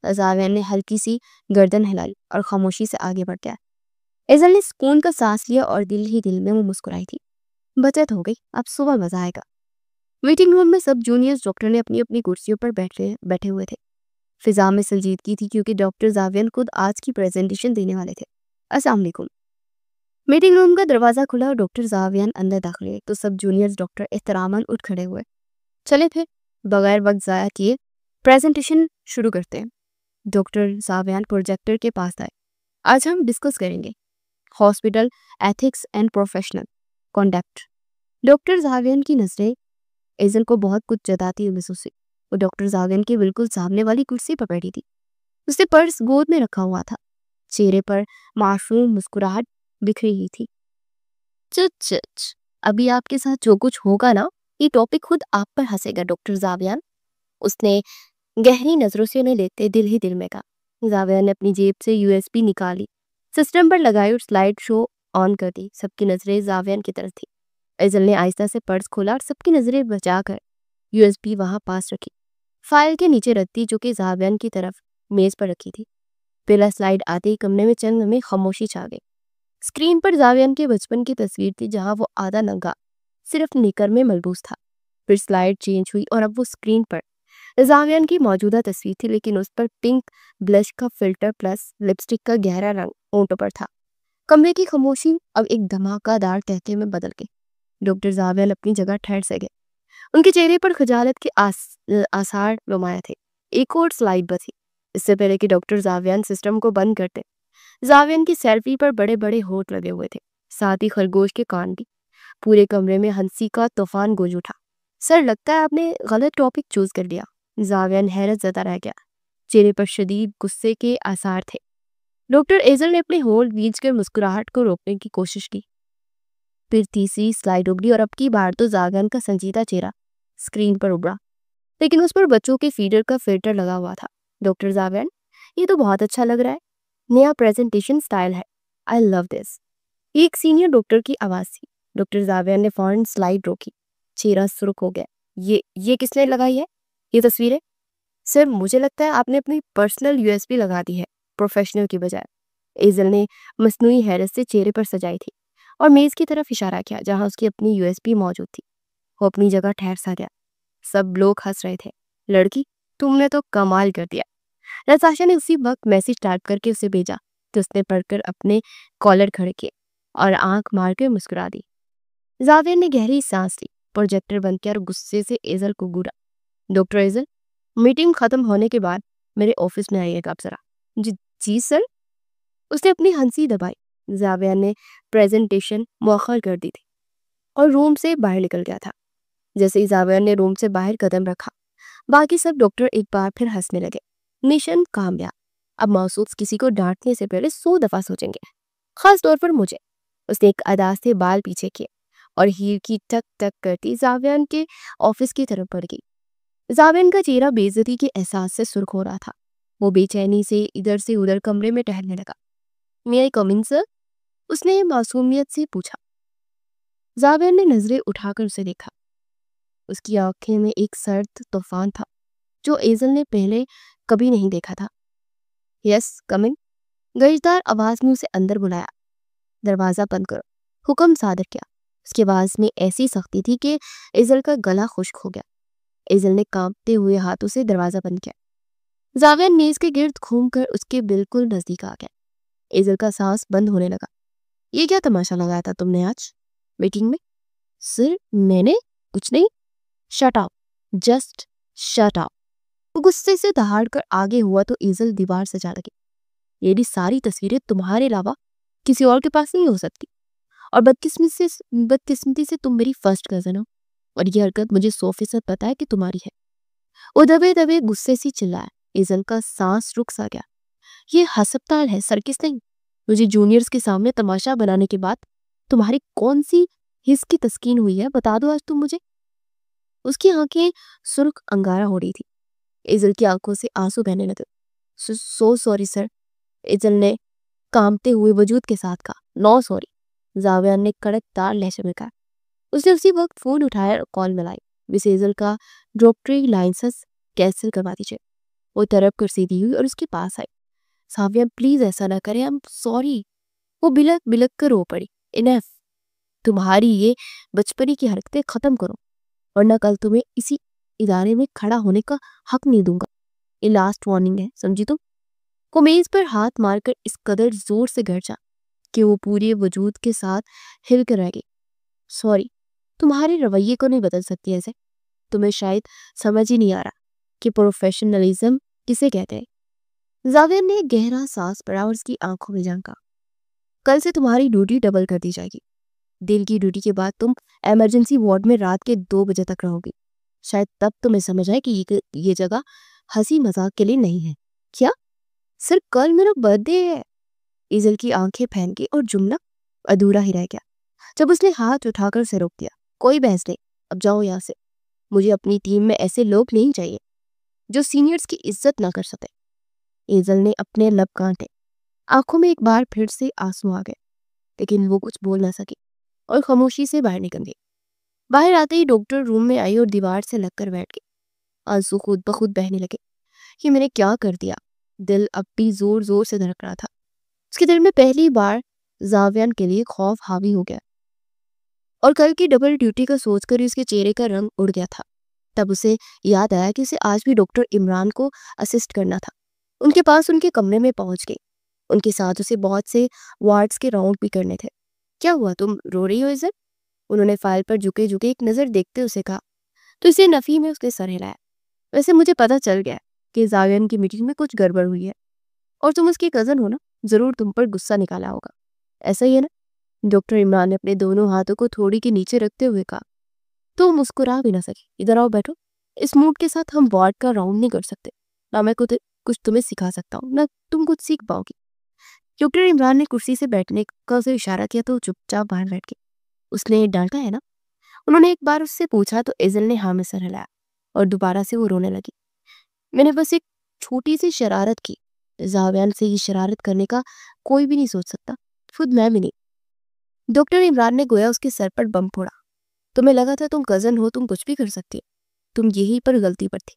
जावियन ने हल्की सी गर्दन हिलाई और खामोशी से आगे बढ़ गया। इजल ने सुकून का सांस लिया और दिल ही दिल में वो मुस्कुराई थी। बचत हो गई, अब सुबह मजा आएगा। मीटिंग रूम में सब जूनियर डॉक्टर ने अपनी अपनी कुर्सियों पर बैठे हुए थे। फिजा में संजीदगी थी क्योंकि डॉक्टर जावियन खुद आज की प्रेजेंटेशन देने वाले थे। अस्सलाम वालेकुम। मीटिंग रूम का दरवाजा खुला और डॉक्टर जावियन अंदर दाखिल हुए तो सब जूनियर डॉक्टर एहतरामन उठ खड़े हुए। चले फिर, बगैर वक्त ज़ाया किए प्रेजेंटेशन शुरू करते हैं। डॉक्टर जावियन प्रोजेक्टर के पास आए। आज हम डिस्कस करेंगे hospital ethics and professional conduct. Doctor Zavian की नजरें इजल को बहुत कुछ जताती हुई महसूस हुई। وہ ڈاکٹر زاویان کے بالکل سامنے والی کرسی پر بیٹھی تھی. اس نے پرس گود میں رکھا ہوا تھا. چہرے پر معصوم مسکراہٹ بکھری ہوئی تھی. چچ چچ ابھی آپ کے ساتھ جو کچھ ہوگا نا، یہ ٹاپک خود آپ پر ہنسے گا ڈاکٹر زاویان. اس نے گہری نظروں سے انہیں لیتے دل ہی دل میں کہا. زاویان نے اپنی جیب سے USB نکالی، سسٹم پر لگائی اور سلائیڈ شو آن کر دی. سب کی نظریں زاویان کی طرف تھی. ایزل نے آہستہ سے پرس کھولا اور سب کی نظریں بچا کر USB وہاں پاس رکھی، فائل کے نیچے رکھ دی جو کہ زاویان کی طرف میز پر رکھی تھی. پہلا سلائیڈ آتے ہی کمرے میں چند لمحے خاموشی چھا گئی. اسکرین پر زاویان کے بچپن کی تصویر تھی جہاں وہ آدھا ننگا صرف نکر میں ملبوس تھا. پھر سلائیڈ چینج ہوئی اور اب وہ اسکرین پر زاویان کی موجودہ تصویر تھی، لیکن اس پر پنک بلش کا فلٹر پلس لپسٹک کا گہرا رنگ ہونٹوں پر تھا. کمرے کی خاموشی اب ایک دھماکہ دار تہتے میں بدل گئی. ڈاکٹر زاویان اپنی جگہ ٹھہر سے گئے. ان کے چہرے پر خجالت کے آثار نمایاں تھے. ایک اور سلائیڈ بچی. اس سے پہلے کہ ڈاکٹر زاویان سسٹم کو بند کرتے، زاویان کی سیلفی پر بڑے بڑے ہونٹ لگے ہوئے تھے، ساتھ ہی خرگوش کے کان بھی. پورے کمرے میں ہنسی کا طوفان گوج اٹھا. سر لگتا ہے آپ نے غلط ٹاپک چوز کر لیا. زاویان حیرت زدہ رہ گیا. چہرے پر شدید غصے کے آثار تھے. ڈاکٹر ایزل نے اپنے ہونٹ بیچ کر مسکراہٹ کو روکنے کی کوشش کی. پھر تیسری سلائیڈ ابھری اور اب کی بار تو زاویان کا سنجیدہ چہرہ اسکرین پر ابھرا، لیکن اس پر بچوں کے فیڈر کا فلٹر لگا ہوا تھا. ڈاکٹر زاویان، یہ تو بہت اچھا لگ رہا ہے، نیا پریزنٹیشن سٹائل ہے، آئی لو دس. یہ ایک سینئر ڈاکٹر کی آواز تھی. ڈاکٹر زاویان نے فوراً سلائیڈ روکی. چہرہ سرخ ہو گیا. یہ کس نے لگائی ہے یہ تصویریں؟ سر مجھے لگتا ہے آپ نے اپنی پرسنل USB لگا دی ہے، پروفیشنل کی بجائے. ایزل نے مصنوعی حیرت سے چہرے پر سجائی تھی اور میز کی طرف اشارہ کیا جہاں اس کی اپنی USB موجود تھی. وہ اپنی جگہ ٹھہر سا گیا. سب لوگ ہنس رہے تھے. لڑکی، تم نے تو کمال کر دیا. نتاشا نے اسی وقت میسج ٹائپ کر کے اسے بھیجا تو اس نے پڑھ کر اپنے کالر کھڑے کیے اور آنکھ مار کے مسکرا دی. زاویان نے گہری سانس لی، پروجیکٹر بند کیا اور غصے سے ایزل کو گھورا. ڈاکٹر ایزل، میٹنگ ختم ہونے کے بعد میرے آفس میں آئیے گا آپ ذرا. جی سر. اس نے اپنی ہنسی دبائی. زاویان نے پریزنٹیشن مؤخر کر دی تھی اور روم سے باہر نکل گیا تھا. جیسے ہی زاویان نے روم سے باہر قدم رکھا، باقی سب ڈاکٹر ایک بار پھر ہنسنے لگے. مشن کامیاب. اب محسوس کسی کو ڈانٹنے سے پہلے 100 دفعہ سوچیں گے، خاص طور پر مجھے. اس نے ایک ادا سے بال پیچھے کیے اور ہیل کی ٹک ٹک کرتی زاویان کے آفس کی طرف بڑھ گئی. زاویان کا چہرہ بے عزتی کے احساس سے سرخ ہو رہا تھا. وہ بے چینی سے ادھر سے ادھر کمرے میں ٹہلنے لگا. میں آئی کم ان سر؟ اس نے معصومیت سے پوچھا. زاویان نے نظریں اٹھا کر اسے دیکھا. اس کی آنکھیں میں ایک سرد طوفان تھا جو ایزل نے پہلے کبھی نہیں دیکھا تھا. یس کم ان. گرجدار آواز میں اسے اندر بلایا. دروازہ بند کرو، حکم صادر کیا. اس کی آواز میں ایسی سختی تھی کہ ایزل کا گلا خشک ہو گیا. ایزل نے کانپتے ہوئے ہاتھوں سے دروازہ بند کیا. زاویان میز کے گرد گھوم کر اس کے بالکل نزدیک آ گیا. ایزل کا سانس بند ہونے لگا. یہ کیا تماشا لگایا تھا تم نے آج میٹنگ میں؟ سر میں نے کچھ نہیں. Shut up, just shut up. وہ غصے سے دہاڑ کر آگے ہوا تو ایزل دیوار سے جا لگی. یہ بھی ساری تصویریں تمہارے علاوہ کسی اور کے پاس نہیں ہو سکتی، اور بدقسمتی سے تم میری فرسٹ کزن ہو، اور یہ حرکت مجھے 100% پتا ہے کہ تمہاری ہے. وہ دبے دبے غصے سے چلایا. ایزل کا سانس رک سا گیا. یہ ہسپتال ہے، سرکس نہیں. مجھے جونیئرز کے سامنے تماشا بنانے کے بعد تمہاری کون سی حس کی تسکین ہوئی ہے بتا دو آج تم مجھے. اس کی آنکھیں سرخ انگارہ ہو رہی تھی. ایزل کی آنکھوں سے آنسو بہنے لگے. So sorry sir. ایزل نے کانپتے ہوئے وجود کے ساتھ کہا. No sorry. زاویان نے کڑک دار لہجے میں کہا. اس نے اسی وقت فون اٹھایا اور کال ملائی. مس ایزل کا ڈاکٹری لائسنس کینسل کروا دیجیے. وہ طرف کر سیدھی ہوئی اور اس کے پاس آئی. زاویان پلیز ایسا نہ کریں، I'm sorry. وہ بلک بلک کر رو پڑی. انف. تمہاری یہ بچپنی کی حرکتیں ختم کرو ورنہ کل تمہیں اسی ادارے میں کھڑا ہونے کا حق نہیں دوں گا. یہ لاسٹ وارننگ ہے، سمجھی تم؟ وہ میز پر ہاتھ مار کر اس قدر زور سے گرجا کہ وہ پورے وجود کے ساتھ ہل کر رہ گئی. سوری، تمہارے رویے کو نہیں بدل سکتی ایسے. تمہیں شاید سمجھ ہی نہیں آ رہا کہ پروفیشنلزم کسے کہتے ہیں. زاویان نے گہرا سانس پڑا اور اس کی آنکھوں میں جھانکا. کل سے تمہاری ڈیوٹی ڈبل کر دی جائے گی. دل کی ڈیوٹی کے بعد تم ایمرجنسی وارڈ میں رات کے 2 بجے تک رہو گی. شاید تب تمہیں سمجھ آئے کہ یہ جگہ ہنسی مذاق کے لیے نہیں ہے۔ کیا؟ سر کل میرا برتھ ڈے ہے۔ ایزل کی آنکھیں پھین گئی اور جملہ ادھورا ہی رہ گیا جب اس نے ہاتھ اٹھا کر اسے روک دیا۔ کوئی بحث نہیں، اب جاؤ یہاں سے۔ مجھے اپنی ٹیم میں ایسے لوگ نہیں چاہیے جو سینئرز کی عزت نہ کر سکتے۔ ایزل نے اپنے لب کانٹے، آنکھوں میں ایک بار پھر سے آنسو آ گئے، لیکن وہ کچھ بول نہ سکی اور خاموشی سے باہر نکل گئی۔ باہر آتے ہی ڈاکٹر روم میں آئی اور دیوار سے لگ کر بیٹھ گئی۔ آنسو خود بخود بہنے لگے۔ یہ میں نے کیا کر دیا؟ دل اب بھی زور زور سے دھڑک رہا تھا۔ اس کے دل میں پہلی بار زاویان کے لیے خوف حاوی ہو گیا، اور کل کی ڈبل ڈیوٹی کا سوچ کر اس کے چہرے کا رنگ اڑ گیا تھا۔ تب اسے یاد آیا کہ اسے آج بھی ڈاکٹر عمران کو اسسٹ کرنا تھا۔ ان کے پاس ان کے کمرے میں پہنچ گئی۔ ان کے ساتھ اسے بہت سے وارڈز کے راؤنڈ بھی کرنے تھے۔ کیا ہوا، تم رو رہی ہو ایزل؟ انہوں نے فائل پر جھکے ایک نظر دیکھتے اسے کہا تو اسے نفی میں اس نے سر ہلایا۔ ویسے مجھے پتا چل گیا کہ زاویان کی میٹنگ میں کچھ گڑبڑ ہوئی ہے، اور تم اس کی کزن ہو نا، ضرور تم پر غصہ نکالا ہوگا، ایسا ہی ہے نا؟ ڈاکٹر عمران نے اپنے دونوں ہاتھوں کو تھوڑی کے نیچے رکھتے ہوئے کہا۔ تو مسکرا بھی نہ سکی۔ ادھر آؤ، بیٹھو۔ اس موڈ کے ساتھ ہم وارڈ کا راؤنڈ نہیں کر سکتے، نہ میں کچھ تمہیں سکھا سکتا ہوں، نہ تم کچھ سیکھ پاؤ گی۔ ڈاکٹر عمران نے کرسی سے بیٹھنے کا اسے اشارہ کیا تو چپ چاپ باہر بیٹھ گئی۔ اس نے ڈانٹا ہے نا؟ انہوں نے ایک بار اس سے پوچھا تو ایزل نے ہاں میں سر ہلایا، اور دوبارہ سے وہ رونے لگی۔ میں نے بس ایک چھوٹی سی شرارت کی۔ زاویان سے یہ شرارت کرنے کا کوئی بھی نہیں سوچ سکتا، خود میں بھی نہیں۔ ڈاکٹر عمران نے گویا اس کے سر پر بم پھوڑا۔ تمہیں لگا تھا تم کزن ہو، تم کچھ بھی کر سکتی ہو، تم یہی پر غلطی پر تھی۔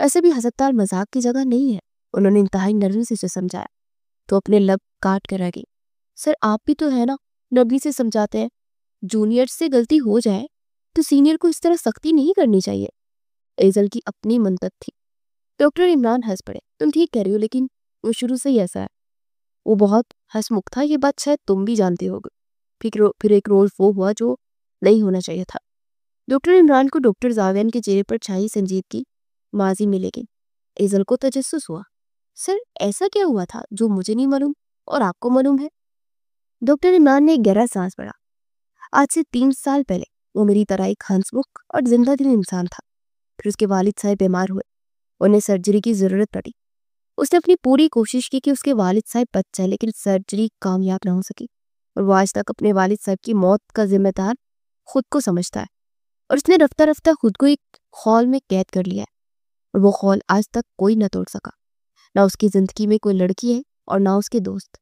ایسے بھی ہسپتال مذاق کی جگہ نہیں ہے، انہوں نے انتہائی نرمی سے اسے سمجھایا تو اپنے لب کاٹ کر رہ گئی۔ سر آپ بھی تو ہے نا، نرمی سے سمجھاتے ہیں، جونیئر سے غلطی ہو جائے تو سینئر کو اس طرح سختی نہیں کرنی چاہیے۔ ایزل کی اپنی منطق تھی۔ ڈاکٹر عمران ہنس پڑے۔ تم ٹھیک کہہ رہی ہو، لیکن وہ شروع سے ہی ایسا ہے۔ وہ بہت ہنس مکھ تھا، یہ بات شاید تم بھی جانتے ہوگے۔ پھر ایک رول وہ ہوا جو نہیں ہونا چاہیے تھا۔ ڈاکٹر عمران کو ڈاکٹر زاویان کے چہرے پر چھائی سنجیدگی ماضی میں لے گئی۔ ایزل کو تجسس ہوا۔ سر ایسا کیا ہوا تھا جو مجھے نہیں معلوم اور آپ کو معلوم ہے؟ ڈاکٹر عمران نے ایک گہرا سانس بھرا۔ آج سے 3 سال پہلے وہ میری طرح ایک ہنس مکھ اور زندہ دل انسان تھا۔ پھر اس کے والد صاحب بیمار ہوئے، انہیں سرجری کی ضرورت پڑی۔ اس نے اپنی پوری کوشش کی کہ اس کے والد صاحب بچ جائے، لیکن سرجری کامیاب نہ ہو سکی، اور وہ آج تک اپنے والد صاحب کی موت کا ذمہ دار خود کو سمجھتا ہے، اور اس نے رفتہ رفتہ خود کو ایک خول میں قید کر لیا ہے، اور وہ خول آج تک کوئی نہ توڑ سکا۔ نہ اس کی زندگی میں کوئی لڑکی ہے اور نہ اس کے دوست۔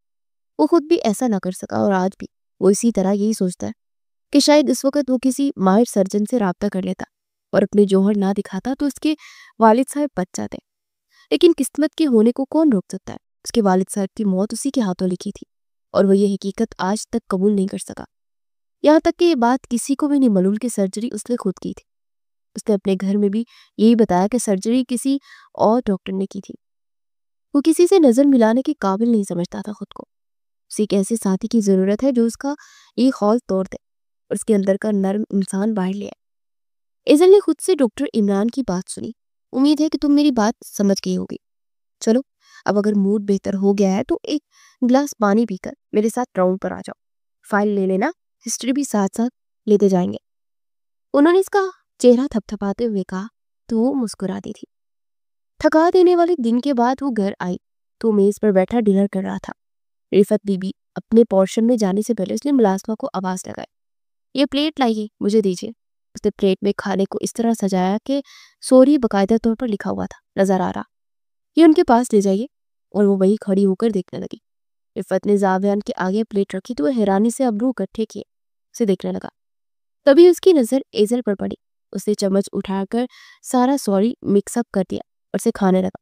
وہ خود بھی ایسا نہ کر سکا، اور آج بھی وہ اسی طرح یہی سوچتا ہے کہ شاید اس وقت وہ کسی ماہر سرجن سے رابطہ کر لیتا اور اپنے جوہر نہ دکھاتا تو اس کے والد صاحب بچ جاتے۔ لیکن قسمت کے ہونے کو کون روک سکتا ہے؟ اس کے والد صاحب کی موت اسی کے ہاتھوں لکھی تھی، اور وہ یہ حقیقت آج تک قبول نہیں کر سکا، یہاں تک کہ یہ بات کسی کو بھی نہیں معلوم کہ سرجری اس نے خود کی تھی۔ اس نے اپنے گھر میں بھی یہی بتایا کہ سرجری کسی اور ڈاکٹر نے کی تھی۔ وہ کسی سے نظر ملانے کے قابل نہیں سمجھتا تھا خود کو۔ اسے ایک ایسے ساتھی کی ضرورت ہے جو اس کا یہ خول توڑ دے اور اس کے اندر کا نرم انسان باہر لے آئے۔ ایزل نے خود سے ڈاکٹر عمران کی بات سنی۔ امید ہے کہ تم میری بات سمجھ گئی ہوگی۔ چلو اب اگر موڈ بہتر ہو گیا ہے تو ایک گلاس پانی پی کر میرے ساتھ راؤنڈ پر آ جاؤ، فائل لے لینا، ہسٹری بھی ساتھ ساتھ لیتے جائیں گے۔ انہوں نے اس کا چہرہ تھپ تھپاتے ہوئے کہا تو وہ مسکرا دی تھی۔ تھکا دینے والے دن کے بعد وہ گھر آئی تو میز پر بیٹھا ڈنر کر رہا تھا۔ رفت بی بی اپنے پورشن میں جانے سے پہلے اس نے ملازمہ کو آواز لگائی، یہ پلیٹ لائیے، مجھے دیجیے۔ اس نے پلیٹ میں کھانے کو اس طرح سجایا کہ سوری باقاعدہ طور پر لکھا ہوا تھا نظر آ رہا۔ یہ ان کے پاس لے جائیے، اور وہ وہی کھڑی ہو کر دیکھنے لگی۔ رفت نے زاویان کے آگے پلیٹ رکھی تو وہ حیرانی سے ابرو اکٹھے کیے اسے دیکھنے لگا۔ تبھی اس کی نظر ایزل پر پڑی۔ اس نے چمچ اٹھا کر سارا سوری مکس اپ کر دیا اور اسے کھانے لگا۔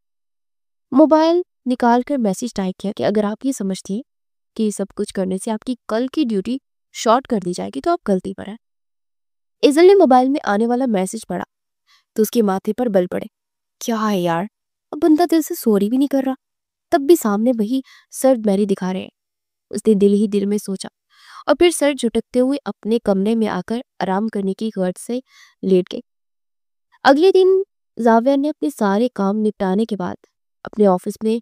موبائل نکال کر میسج ٹائپ کیا کہ اگر آپ یہ سمجھتی ہیں کہ یہ سب کچھ کرنے سے آپ کی کل کی ڈیوٹی شارٹ کر دی جائے گی تو آپ غلطی پر ہیں۔ ایزل نے موبائل میں آنے والا میسج پڑھا تو اس کے ماتھے پر بل پڑے۔ کیا ہے یار، اب بندہ دل سے سوری بھی نہیں کر رہا، تب بھی سامنے وہی سرد میری دکھا رہے ہیں۔ اس نے دل ہی دل میں سوچا، اور پھر سر جھٹکتے ہوئے اپنے کمرے میں آ کر آرام کرنے کی غرض سے لیٹ گئی۔ اگلے دن زاویان نے اپنے سارے کام نپٹانے کے بعد اپنے آفس میں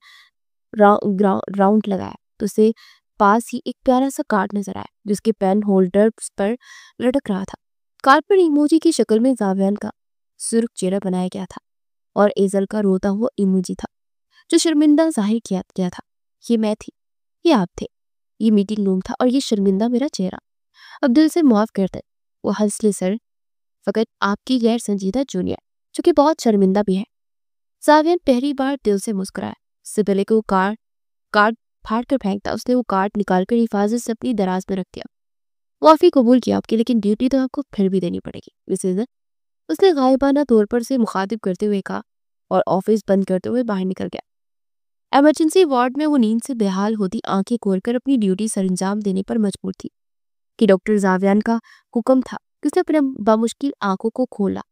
راؤنڈ لگایا تو اسے پاس ہی ایک پیارا سا کارڈ نظر آیا جس کے پین ہولڈر پر لٹک رہا تھا۔ کارڈ پر ایموجی کی شکل میں زاویان کا सुर्ख चेहरा बनाया गया था और एजल का रोता हुआ इमोजी था जो शर्मिंदा जाहिर किया गया था। ये मैं थी, ये आप थे, ये मीटिंग रूम था और ये शर्मिंदा मेरा चेहरा। अब दिल से माफ कर दे। वो हंस ले सर, फकत आपकी गैर संजीदा जूनियर जो कि बहुत शर्मिंदा भी है। जावियन पहली बार दिल से मुस्कुराया। इससे पहले कि वो कार्ड फाड़ कर फेंकता, उसने वो कार्ड निकालकर हिफाजत से अपनी दराज में रख दिया। माफी कबूल किया आपकी, लेकिन ड्यूटी तो आपको फिर भी देनी पड़ेगी मिसेज। उसने गायबाना तौर पर से मुखातिब करते हुए कहा और ऑफिस बंद करते हुए बाहर निकल गया। इमरजेंसी वार्ड में वो नींद से बेहाल होती आंखें खोलकर अपनी ड्यूटी सरंजाम देने पर मजबूर थी कि डॉक्टर जावियान का हुक्म था कि उसने अपने बामुश्किल आंखों को खोला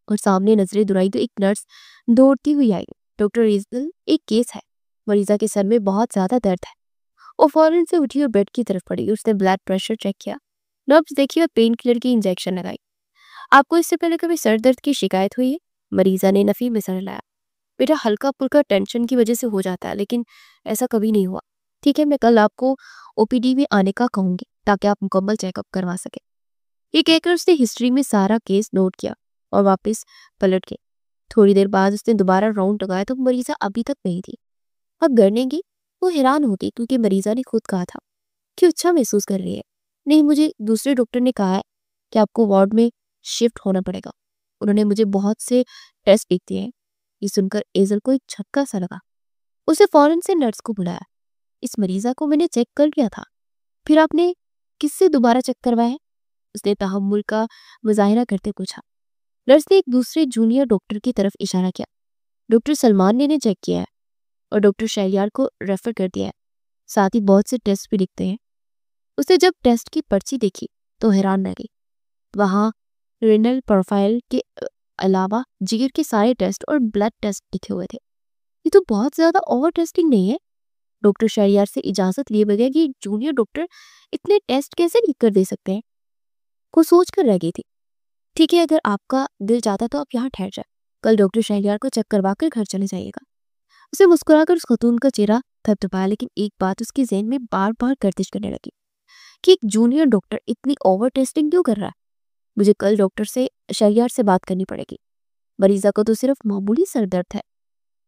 और सामने नजरें दुराई तो एक नर्स दौड़ती हुई आई। डॉक्टर इजल, एक केस है, मरीजा के सर में बहुत ज्यादा दर्द है। वो फौरन से उठी और बेड की तरफ पड़ी। उसने ब्लड प्रेशर चेक किया, नब्ज देखी और पेन किलर की इंजेक्शन लगाई। आपको इससे पहले कभी सर दर्द की शिकायत हुई है? मरीजा ने नफी में सर लाया। बेटा, हल्का फुल्का टेंशन की वजह से हो जाता है, लेकिन ऐसा कभी नहीं हुआ। ठीक है, मैं कल आपको ओपीडी में आने का कहूंगी ताकि आप मुकम्मल चेकअप करवा सके। ये कहकर उसने हिस्ट्री में सारा केस नोट किया और वापस पलट गई। थोड़ी देर बाद उसने दोबारा राउंड लगाया तो मरीजा अभी तक नहीं थी। अब करने की वो हैरान हो गई क्योंकि मरीजा ने खुद कहा था कि अच्छा महसूस कर रही है। नहीं, मुझे दूसरे डॉक्टर ने कहा है कि आपको वार्ड में शिफ्ट होना पड़ेगा। उन्होंने मुझे बहुत से टेस्ट लिख दिए हैं। ये सुनकर एजल को एक झटका सा लगा। उसे फौरन से नर्स को बुलाया। इस मरीजा को मैंने चेक कर लिया था, फिर आपने किससे दोबारा चेक करवाया? उसने तहम्मुल का मुजाहिरा करते पूछा। नर्स ने एक दूसरे जूनियर डॉक्टर की तरफ इशारा किया। डॉक्टर सलमान ने इन्हें चेक किया है और डॉक्टर शहरियार को रेफर कर दिया है। साथ ही बहुत से टेस्ट भी लिखते हैं। उसने जब टेस्ट की पर्ची देखी तो हैरान रह गई। वहां रेनल प्रोफाइल के अलावा जिगर के सारे टेस्ट और ब्लड टेस्ट लिखे हुए थे। ये तो बहुत ज्यादा ओवर टेस्टिंग नहीं है? डॉक्टर शहरियार से इजाजत लिए बगैर कि जूनियर डॉक्टर इतने टेस्ट कैसे लिख कर दे सकते हैं? को सोच कर रह गई थी। ठीक है, अगर आपका दिल चाहता तो आप यहाँ ठहर जाए। कल डॉक्टर शहरियार को चेक करवा कर घर चले जाइएगा। उसे मुस्कुराकर उस खतून का चेहरा थपथपाया, लेकिन एक बात उसके ज़हन में बार बार गर्दिश करने लगी कि एक जूनियर डॉक्टर इतनी ओवर टेस्टिंग क्यों कर रहा है। मुझे कल डॉक्टर से शहरियार से बात करनी पड़ेगी। मरीजा को तो सिर्फ मामूली सर दर्द है।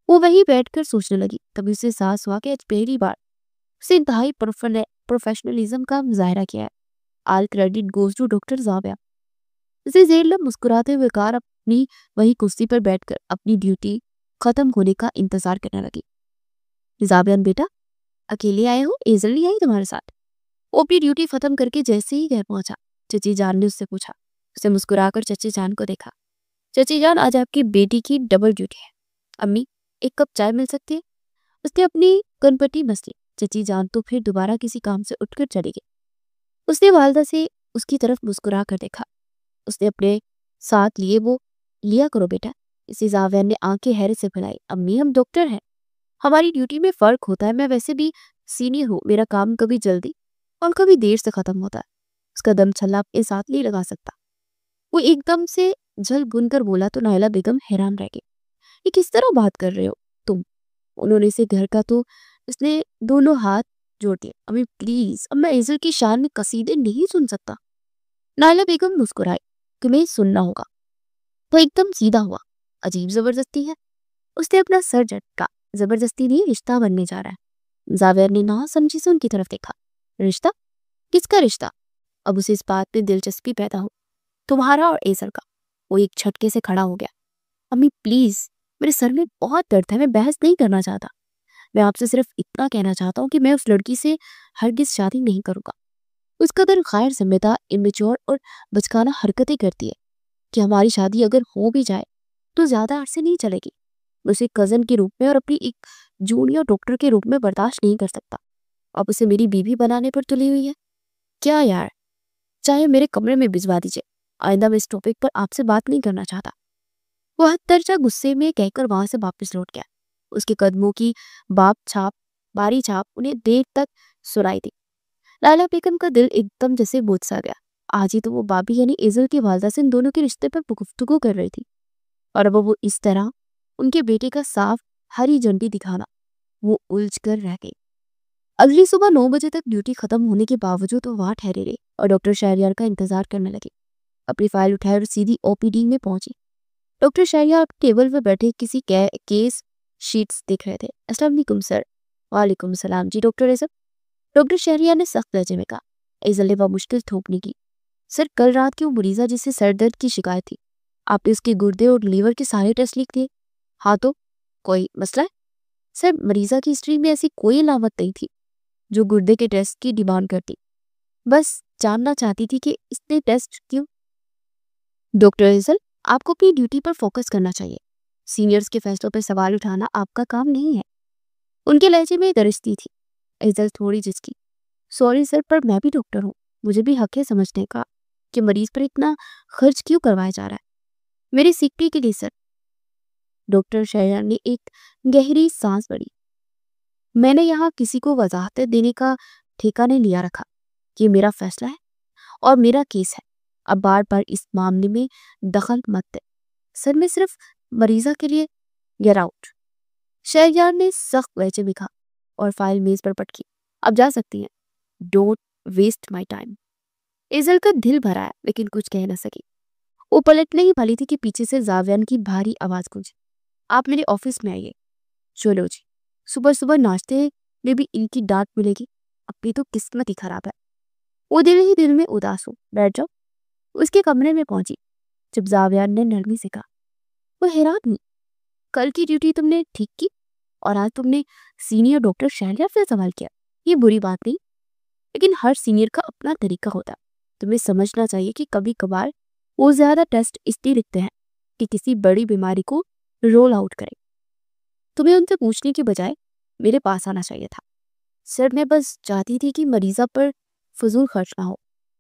वो वहीं बैठकर सोचने लगी। तभी उसे एहसास हुआ कि आज पहली बार उसे इंतहाई प्रोफेशनलिज्म का मुजाहरा किया है। आल क्रेडिट गोज टू डॉक्टर जाविया। उसे जेरलब मुस्कुराते हुए कार अपनी वही कुर्सी पर बैठकर अपनी ड्यूटी खत्म होने का इंतजार करने लगी। जावियन, बेटा अकेले आए हो? एजल नहीं आई तुम्हारे साथ? वो अपनी ड्यूटी खत्म करके जैसे ही घर पहुंचा, चची जान ने उससे पूछा। उसे मुस्कुराकर चची जान को देखा। चची जान, आज आपकी बेटी की डबल ड्यूटी है। अम्मी, एक कप चाय मिल सकती है? उसने अपनी कनपट्टी मसली। चची जान तो फिर दोबारा किसी काम से उठकर चली गई। उसने वालदा से उसकी तरफ मुस्कुरा कर देखा। उसने अपने साथ लिए वो लिया करो बेटा। इसी जावियन ने आंखें हैरत से फैलाई। अम्मी, हम डॉक्टर हैं, हमारी ड्यूटी में फर्क होता है। मैं वैसे भी सीनियर हूँ, मेरा काम कभी जल्दी और कभी देर से खत्म होता है। उसका दम छल्ला अपने साथ नहीं लगा सकता। वो एकदम से जल बुनकर बोला तो नायला बेगम हैरान रह गई। ये किस तरह बात कर रहे हो तुम? उन्होंने इसे घर का तो उसने दोनों हाथ जोड़ दिए। अम्मी प्लीज, अब मैं एजल की शान में कसीदे नहीं सुन सकता। नायला बेगम मुस्कुराई। तुम्हें सुनना होगा। वो एकदम सीधा हुआ। अजीब जबरदस्ती है। उसने अपना सर झटका। जबरदस्ती नहीं, रिश्ता बनने जा रहा है। जावेर ने ना समझी से उनकी तरफ देखा। रिश्ता? किसका रिश्ता? अब उसे इस बात में दिलचस्पी पैदा हो। तुम्हारा और एजल का। वो एक झटके से खड़ा हो गया। अम्मी प्लीज, मेरे सर में बहुत दर्द है, मैं बहस नहीं करना चाहता। मैं आपसे सिर्फ इतना कहना चाहता हूँ कि मैं उस लड़की से हरगिज शादी नहीं करूंगा। उसका दर गैर जिम्मेदार, इमेच्योर और बचकाना हरकतें करती है कि हमारी शादी अगर हो भी जाए तो ज्यादा अरसे नहीं चलेगी। मैं उसे कजन के रूप में और अपनी एक जूनियर डॉक्टर के रूप में बर्दाश्त नहीं कर सकता। अब उसे मेरी बीवी बनाने पर तुली हुई है। क्या यार, चाहे मेरे कमरे में भिजवा दीजिए, आइंदा मैं इस टॉपिक पर आपसे बात नहीं करना चाहता। वो हद दर्जा गुस्से में कहकर वहां से वापस लौट गया। उसके कदमों की बारी छाप उन्हें देर तक सुनाई दी। लाला बेगम का दिल एकदम जैसे बोझ सा गया। आज ही तो वो बाबी यानी एजल की वालदा से इन दोनों के रिश्ते पर गुफ्तगू कर रही थी और अब वो इस तरह उनके बेटे का साफ हरी झंडी दिखाना। वो उलझ कर रह गई। अगली सुबह 9 बजे तक ड्यूटी खत्म होने के बावजूद वो वहां ठहरे रही और डॉक्टर शहरियार का इंतजार करने लगी। अपनी फाइल उठाई और सीधी ओपीडी में पहुंची। डॉक्टर शहरियार टेबल पर बैठे किसी केस शीट्स देख रहे थे। अस्सलाम वालेकुम सर। वालेकुम सलाम जी डॉक्टर इजल। डॉक्टर शहरियार ने सख्त लहजे में कहा। इजल ने मुश्किल थोपने की। सर कल रात की वो मरीजा जिससे सर दर्द की शिकायत थी, आपने उसके गुर्दे और लीवर के सारे टेस्ट लिख दिए। हाँ तो कोई मसला है? सर मरीजा की हिस्ट्री में ऐसी कोई अलामत नहीं थी जो गुर्दे के टेस्ट की डिमांड करती। बस जानना चाहती थी कि इसने टेस्ट क्यों। डॉक्टर इजल, आपको अपनी ड्यूटी पर फोकस करना चाहिए। सीनियर्स के फैसलों पर सवाल उठाना आपका काम नहीं है। उनके लहजे में दरिश्ती थी। इजल थोड़ी झिझकी। सॉरी सर, पर मैं भी डॉक्टर हूँ, मुझे भी हक है समझने का कि मरीज पर इतना खर्च क्यों करवाया जा रहा है। मेरी सेफ्टी के लिए सर। डॉक्टर शहरियार ने एक गहरी सांस भरी। मैंने यहाँ किसी को वजाहतें देने का ठेका नहीं लिया रखा। ये मेरा फैसला है और मेरा केस है। अब बार बार इस मामले में दखल मत दे। सर मैं सिर्फ मरीजा के लिए। Get out. शहरयार ने सख्त लहजे में कहा और फाइल मेज पर पटकी। अब जा सकती हैं। Don't waste my time. इजल का दिल भरा है लेकिन कुछ कह न सकी। वो पलटने ही वाली थी कि पीछे से जावियान की भारी आवाज गूंजी। आप मेरे ऑफिस में आइए। चलो जी, सुबह सुबह नाश्ते में भी इनकी डांट मिलेगी। अपनी तो किस्मत ही खराब है। वो दिल ही दिल में उदास हो। बैठ जाओ। उसके कमरे में पहुंची जब जावियान ने नरमी से कहा। वो हैरान हुई। कल की ड्यूटी तुमने ठीक की और आज तुमने सीनियर डॉक्टर शहरियार से सवाल किया। ये बुरी बात नहीं, लेकिन हर सीनियर का अपना तरीका होता है। तुम्हें समझना चाहिए कि कभी कभार वो ज्यादा टेस्ट इसलिए लिखते हैं कि किसी बड़ी बीमारी को रोल आउट करें। तुम्हें उनसे पूछने की बजाय मेरे पास आना चाहिए था। सर मैं बस चाहती थी कि मरीजा पर फजूल खर्च ना हो।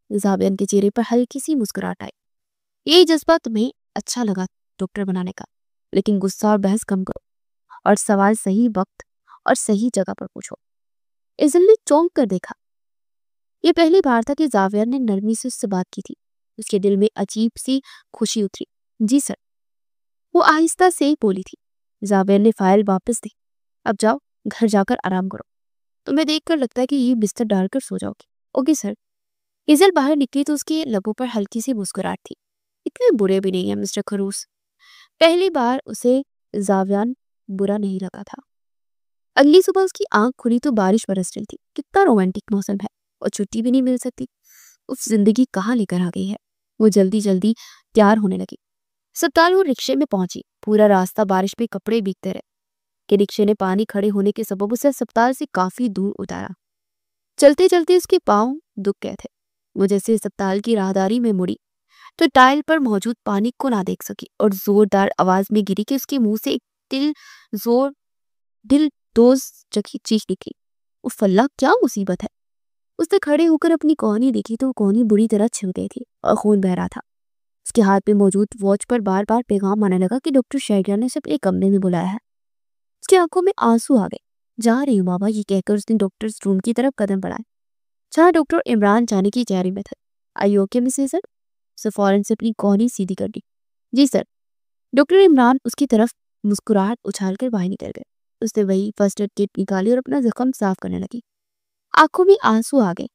जावियान के चेहरे पर हल्की सी मुस्कुराहट आई। यही जज्बा तुम्हें अच्छा लगा डॉक्टर बनाने का, लेकिन गुस्सा और बहस कम करो और सवाल सही वक्त और सही जगह पर पूछो। इजल ने चौंक कर देखा। ये पहली बार था कि जावियान ने नरमी से उससे बात की थी। उसके दिल में अजीब सी खुशी उतरी। जी सर, वो आहिस्ता से बोली थी। जावियान ने फाइल वापस दी। अब जाओ, घर जाकर आराम करो। तुम्हें देखकर लगता है कि ये बिस्तर डालकर सो जाओगे। Okay sir. इजल बाहर निकली तो उसके लबों पर हल्की सी मुस्कुराहट थी। इतने बुरे भी नहीं है मिस्टर खरूस। पहली बार उसे जावियान बुरा नहीं लगा था। अगली सुबह उसकी आंख खुली तो बारिश बरस रही थी। कितना रोमांटिक मौसम है और छुट्टी भी नहीं मिल सकती। उफ, जिंदगी कहाँ लेकर आ गई है। वो जल्दी जल्दी तैयार होने लगी। अस्पताल वो रिक्शे में पहुंची। पूरा रास्ता बारिश में कपड़े भीगते रहे कि रिक्शे ने पानी खड़े होने के सबब उसे अस्पताल से काफी दूर उतारा। चलते चलते उसके पांव दुख गए थे। वो जैसे अस्पताल की राहदारी में मुड़ी तो टाइल पर मौजूद पानी को ना देख सकी और जोरदार आवाज में गिरी कि उसके मुंह से एक दिल दोज जगह चीख निकली। उफ अल्लाह, क्या मुसीबत है। उसने खड़े होकर अपनी कोहनी देखी तो कोहनी बुरी तरह छिल गई थी और खून बह रहा था। उसके हाथ में मौजूद वॉच पर बार बार पैगाम आने लगा कि डॉक्टर शहरियार ने सिर्फ एक कमरे में बुलाया है। उसकी आंखों में आंसू आ गए। जा रही हूँ बाबा, ये कहकर उसने डॉक्टर रूम की तरफ कदम बढ़ाए जहाँ डॉक्टर इमरान जाने की तैयारी में थे। आई ओके मिसेस सर? उसे फौरन से अपनी कोहनी सीधी कर दी। जी सर। डॉक्टर इमरान उसकी तरफ मुस्कुराहट उछालकर बाहर निकल गए। उसने वही फर्स्ट एड किट निकाली और अपना जख्म साफ करने लगी। आंखों में आंसू आ गए।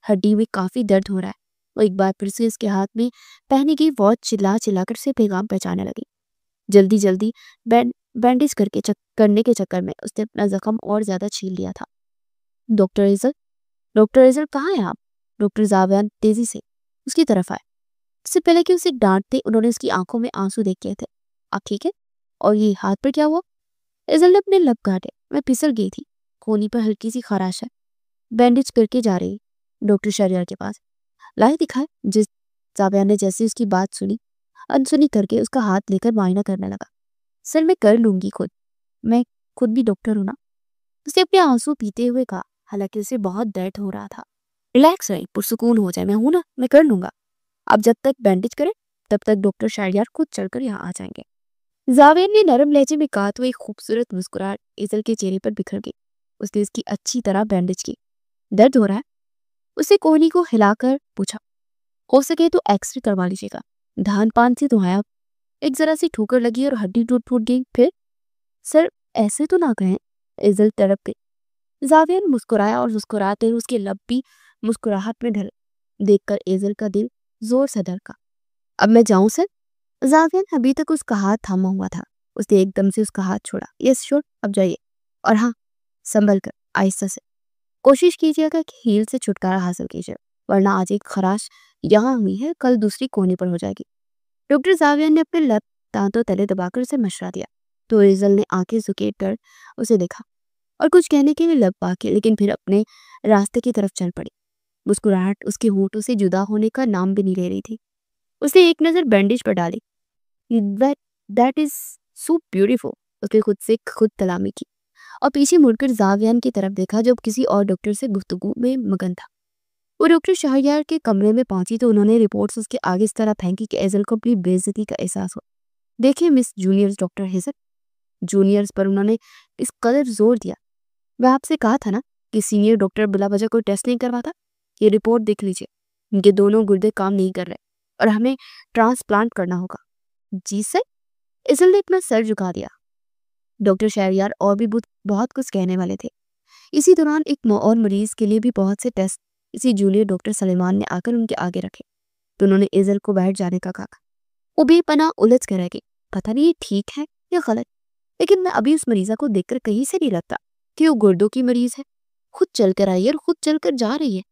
हड्डी में काफी दर्द हो रहा है। वो एक बार फिर से उसके हाथ में पहनी गई वॉच चिल्ला चिल्लाकर से पैगाम पहचाने लगी। जल्दी जल्दी बैंडेज करने के चक्कर में उसने अपना जख्म और ज्यादा छील लिया था। डॉक्टर इजल, डॉक्टर इजल कहाँ है आप? डॉक्टर जावियान तेजी से उसकी तरफ आए। इससे पहले कि उसे डांटते उन्होंने उसकी आंखों में आंसू देख लिए थे। आप ठीक है? और ये हाथ पर क्या हुआ? इजल ने अपने लब काटे। मैं फिसल गई थी। कोहनी पर हल्की सी खराश है। बैंडेज करके जा रही डॉक्टर शहरियार के पास। लाए दिखाए। जिस जावियान ने जैसे उसकी बात सुनी, अनसुनी करके उसका हाथ लेकर मायना करने लगा। सर मैं कर लूंगी खुद, मैं खुद भी डॉक्टर हूं ना। उसने अपने आंसू पीते हुए कहा, हालांकि उसे बहुत दर्द हो रहा था। रिलैक्स रहे, पुरसुकून हो जाए, मैं हूं ना, मैं कर लूंगा। आप जब तक बैंडेज करें तब तक डॉक्टर शहरियार खुद चलकर यहाँ आ जाएंगे। जावेद ने नरम लहजे में कहा तो एक खूबसूरत मुस्कुराहट इजल के चेहरे पर बिखर गई। उसने उसकी अच्छी तरह बैंडेज की। दर्द हो रहा है? उसे कोहनी को हिलाकर पूछा। हो सके तो एक्सरे करवा लीजिएगा। धान पान से तो है आप। एक जरा सी ठोकर लगी और हड्डी टूट फूट गई। फिर सर ऐसे तो ना कहें। इजल तड़प गई। जावेद मुस्कुराया और मुस्कुराते हुए उसके लब भी मुस्कुराहट में ढल। देखकर इजल का दिल जोर से धड़का। अब मैं जाऊं सर? जावियन अभी तक उसका हाथ थामा हुआ था। उसने एकदम से उसका हाथ छोड़ा। यस श्योर, अब जाइए। और हाँ, संभल कर, आहिस्ता से। कोशिश कीजिएगा कि हील से छुटकारा हासिल कीजिए, वरना आज एक खराश यहाँ हुई है, कल दूसरी कोने पर हो जाएगी। डॉक्टर जावियन ने अपने लब दांतों तले दबाकर उसे मशवरा दिया। तो ईजल ने आंखें झुकेट कर उसे देखा और कुछ कहने के लिए लब बाकी, लेकिन फिर अपने रास्ते की तरफ चल पड़ी। मुस्कुराहट उसके होठों से जुदा होने का नाम भी नहीं ले रही थी। उसने एक नजर बैंडेज पर डाली। That that is so beautiful, उसने खुद से खुद तलामी की और पीछे मुड़कर जावियान की तरफ देखा, जो किसी और डॉक्टर से गुफ्तगू में मगन था। वो डॉक्टर शाहरियार के कमरे में पहुंची तो उन्होंने रिपोर्ट्स उसके आगे इस तरह फेंकी कि एजल को अपनी बेइज्जती का एहसास हुआ। देखिए miss juniors, doctor hazel, juniors पर उन्होंने इस कदर जोर दिया। मैं आपसे कहा था ना कि सीनियर डॉक्टर बिला वजह कोई टेस्ट नहीं करवाता। ये रिपोर्ट देख लीजिए, इनके दोनों गुर्दे काम नहीं कर रहे और हमें ट्रांसप्लांट करना होगा। जी सर। इसल ने अपना सर झुका दिया। डॉक्टर शहरयार और भी बहुत कुछ कहने वाले थे। इसी दौरान एक और मरीज के लिए भी बहुत से टेस्ट इसी जूनियर डॉक्टर सलेमान ने आकर उनके आगे रखे। तो उन्होंने इजल को बैठ जाने का कहा। वो बेपनाह उलझ कर रह गई। पता नहीं ये ठीक है या गलत, लेकिन मैं अभी उस मरीजा को देखकर कहीं से नहीं लगता कि वो गुर्दों की मरीज है। खुद चल कर आई है और खुद चल कर जा रही है।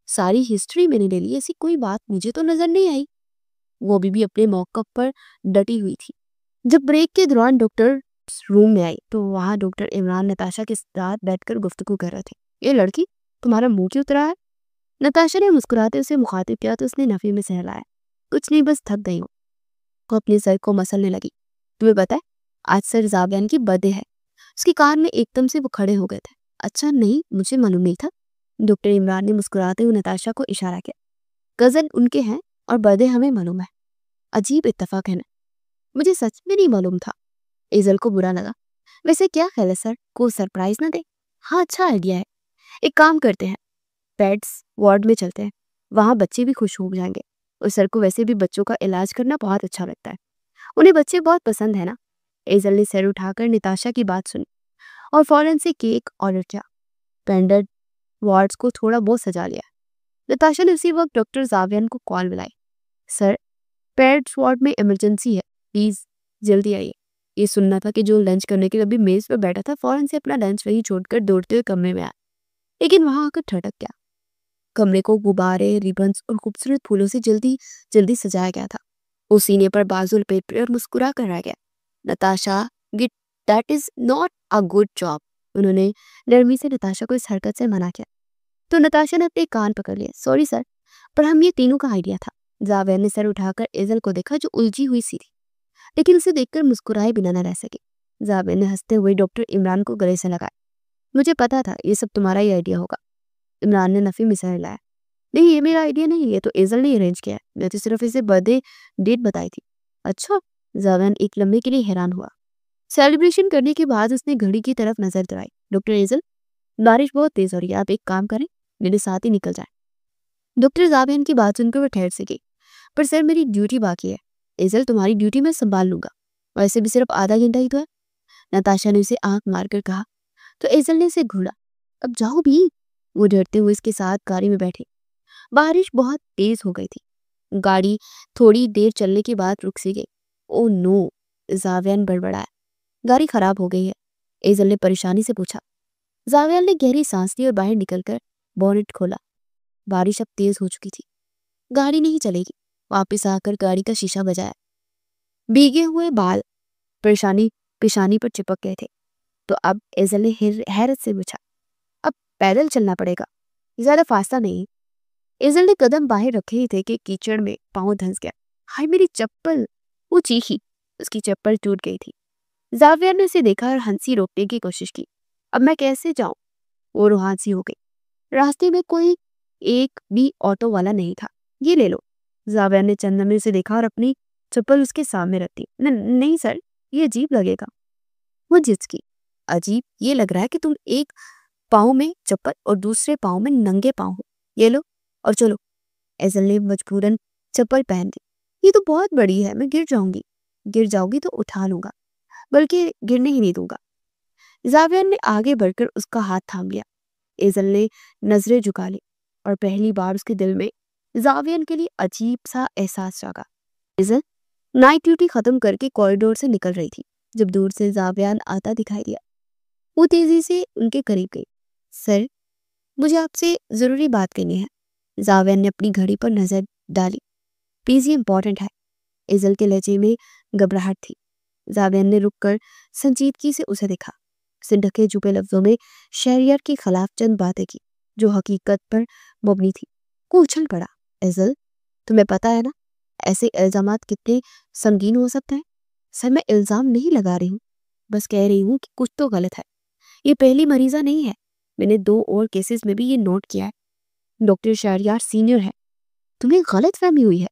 सारी हिस्ट्री मैंने ले ली, ऐसी कोई बात मुझे तो नजर नहीं आई। वो अभी भी अपने मौकफ पर डटी हुई थी। जब ब्रेक के दौरान डॉक्टर रूम में आई तो वहां डॉक्टर इमरान नताशा के साथ बैठकर गुफ्तगू कर रहे थे। ये लड़की, तुम्हारा मुंह क्यों उतरा है? नताशा ने मुस्कुराते उसे मुखातिब किया तो उसने नफी में सहलाया। कुछ नहीं, बस थक गई हूँ। वो अपने सर को मसलने लगी। तुम्हें पता है, आज सर जावियान की बर्थडे है। उसकी कार में एकदम से वो खड़े हो गए थे। अच्छा, नहीं, मुझे मालूम नहीं था। डॉक्टर इमरान ने मुस्कुराते हुए नताशा को इशारा किया। कजन उनके हैं और बर्थडे हमें मालूम है। अजीब इत्तेफाक है ना। मुझे सच में नहीं मालूम था। एजल को बुरा लगा। वैसे क्या ख्याल है सर, को सरप्राइज ना दे? हाँ, अच्छा आइडिया है। एक काम करते हैं, पेट्स वार्ड में चलते हैं। वहाँ बच्चे भी खुश हो जाएंगे और सर को वैसे भी बच्चों का इलाज करना बहुत अच्छा लगता है। उन्हें बच्चे बहुत पसंद है ना। एजल ने सर उठाकर निताशा की बात सुनी और फौरन से केक ऑर्डर किया। पेंडेंट वार्ड्स को थोड़ा बहुत सजा लिया। नताशा ने उसी वक्त डॉक्टर जावियन को कॉल मिलाई। सर, पेट्स वार्ड में इमरजेंसी है, प्लीज जल्दी आइए। ये सुनना था कि जो लंच करने के लिए अभी मेज पर बैठा था फौरन से अपना लंच वहीं छोड़कर दौड़ते हुए कमरे में आया, लेकिन वहां आकर ठटक गया। कमरे को गुब्बारे, रिबन्स और खूबसूरत फूलों से जल्दी जल्दी सजाया गया था। वो सीने पर बाजू लपेट और मुस्कुरा कर रह गया। नताशा, गिट that is not a good job. उन्होंने नरमी से नताशा को इस हरकत से मना किया। तो नताशा ने अपने कान पकड़ लिया। सॉरी सर, पर हम ये तीनों का आइडिया था। जावेद ने सर उठाकर एजल को देखा, जो उलझी हुई सी थी, लेकिन उसे देखकर मुस्कुराए बिना न रह सके। जावेद ने हंसते हुए डॉक्टर इमरान को गले से लगाया। मुझे पता था ये सब तुम्हारा ही आइडिया होगा। इमरान ने नफी में सर हिलाया। नहीं, ये मेरा आइडिया नहीं, ये तो एजल ने अरेंज किया है। मैं तो सिर्फ इसे बर्थडे डेट बताई थी। अच्छा। जावेद एक लम्हे के लिए हैरान हुआ। सेलिब्रेशन करने के बाद उसने घड़ी की तरफ नजर दौड़ाई। डॉक्टर एजल, बारिश बहुत तेज हो रही है, आप एक काम करें, मेरे साथ ही निकल जाए। डॉक्टर जावेद की बात सुनकर वो ठहर से गई। पर सर, मेरी ड्यूटी बाकी है। एजल, तुम्हारी ड्यूटी मैं संभाल लूंगा, वैसे भी सिर्फ आधा घंटा ही तो है। नताशा ने उसे आंख मारकर कहा। तो एजल ने उसे घूरा। अब जाओ भी। वो डरते हुए इसके साथ गाड़ी में बैठे। बारिश बहुत तेज हो गई थी। गाड़ी थोड़ी देर चलने के बाद रुक सी गई। ओ नो, जावियन बड़बड़ाया। गाड़ी खराब हो गई है। एजल ने परेशानी से पूछा। जावियन ने गहरी सांस ली और बाहर निकलकर बोनेट खोला। बारिश अब तेज हो चुकी थी। गाड़ी नहीं चलेगी। वापस आकर गाड़ी का शीशा बजाया। भीगे हुए बाल परेशानी पेशानी पर चिपक गए थे। तो अब एजल ने हैरत से पूछा, अब पैदल चलना पड़ेगा? ज्यादा फासला नहीं। एजल ने कदम बाहर रखे ही थे कि कीचड़ में पांव धंस गया। हाय मेरी चप्पल! वो चीखी। उसकी चप्पल टूट गई थी। जावियर ने उसे देखा और हंसी रोकने की कोशिश की। अब मैं कैसे जाऊं? वो रुहानसी हो गई। रास्ते में कोई एक भी ऑटो वाला नहीं था। ये ले लो। जावियर ने चंद में उसे देखा और अपनी चप्पल उसके सामने रख दी। नहीं सर, ये अजीब लगेगा। वो जिसकी अजीब ये लग रहा है कि तुम एक पाँव में चप्पल और दूसरे पाँव में नंगे पाँव हो। ये लो और चलो। एजल ने मजबूरन चप्पल पहन ली। ये तो बहुत बड़ी है, मैं गिर जाऊंगी। गिर जाओगी तो उठा लूंगा, बल्कि गिरने ही नहीं दूंगा। जावियर ने आगे बढ़कर उसका हाथ थाम लिया। एजल ने नजरें झुका ली और पहली बार उसके दिल में जावियर के लिए अजीब सा एहसास जागा। एजल, नाइट ड्यूटी खत्म करके कॉरिडोर से निकल रही थी जब दूर से जावियान आता दिखाई दिया। वो तेजी से उनके करीब गई। सर, मुझे आपसे जरूरी बात करनी है। जावियान ने अपनी घड़ी पर नजर डाली। प्लीज, ये इंपॉर्टेंट है। इजल के लहजे में घबराहट थी। जावियान ने रुककर संजीदगी से उसे देखा। उसे ढके छुपे लफ्जों में शहरियार के खिलाफ चंद बातें की जो हकीकत पर मबनी थी। वो उछल पड़ा। इजल, तुम्हें पता है ना ऐसे इल्जामात कितने संगीन हो सकते हैं। सर, मैं इल्जाम नहीं लगा रही हूँ, बस कह रही हूँ कि कुछ तो गलत है। ये पहली मरीजा नहीं है, मैंने 2 और केसेस में भी ये नोट किया है। डॉक्टर शहरियार सीनियर है। तुम्हें गलत फहमी हुई है।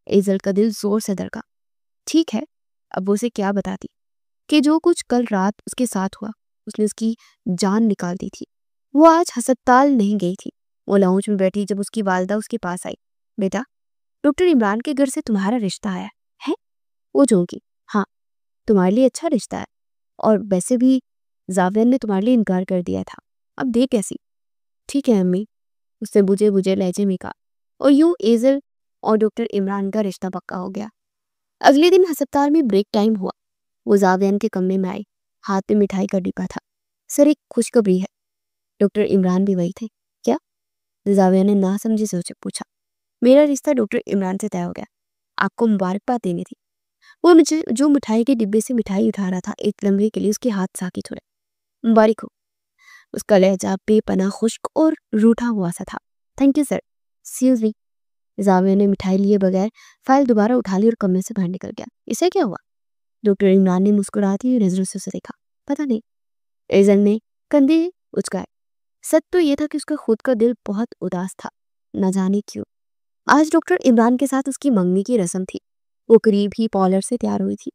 एजल का दिल जोर से धड़का। ठीक है, अब वो उसे क्या बताती कि जो कुछ कल रात उसके साथ हुआ उसने उसकी जान निकाल दी थी। वो आज अस्पताल नहीं गई थी। वो लाउंज में बैठी जब उसकी वालिदा उसके पास आई। बेटा, डॉक्टर इमरान के घर से तुम्हारा रिश्ता आया है? वो चौंकी। हाँ, तुम्हारे लिए अच्छा रिश्ता है, और वैसे भी जावियन ने तुम्हारे लिए इनकार कर दिया था। अब देख कैसी। ठीक है अम्मी, उससे बुझे बुझे लहजे में कहा। और यूं एजल और डॉक्टर इमरान का रिश्ता पक्का हो गया। अगले दिन अस्पताल में ब्रेक टाइम हुआ। वो जावियन के कमरे में आई। हाथ में मिठाई का डिब्बा था। सर, एक खुशखबरी है। डॉक्टर इमरान भी वही थे। क्या? जाविया ने ना समझे से उसे पूछा। मेरा रिश्ता डॉक्टर इमरान से तय हो गया। आपको मुबारकबाद देनी थी। वो मुझे जो मिठाई के डिब्बे से मिठाई उठा रहा था, एक लम्हे के लिए उसके हाथ साकित हो रहे। मुबारक हो। उसका लहजा बेपनाह खुश्क और रूठा हुआ सा था। Thank you sir. Excuse me. Zavia ने मिठाई लिए बगैर फाइल दोबारा उठा ली और कमरे से बाहर निकल गया। इसे क्या हुआ? डॉक्टर इमरान ने मुस्कुराती हुई नजरों से उसे देखा। पता नहीं। एजल ने कंधे उचकाए। सच तो ये था कि उसका खुद का दिल बहुत उदास था, न जाने क्यों। आज डॉक्टर इमरान के साथ उसकी मंगनी की रस्म थी। वो करीब ही पार्लर से तैयार हुई थी।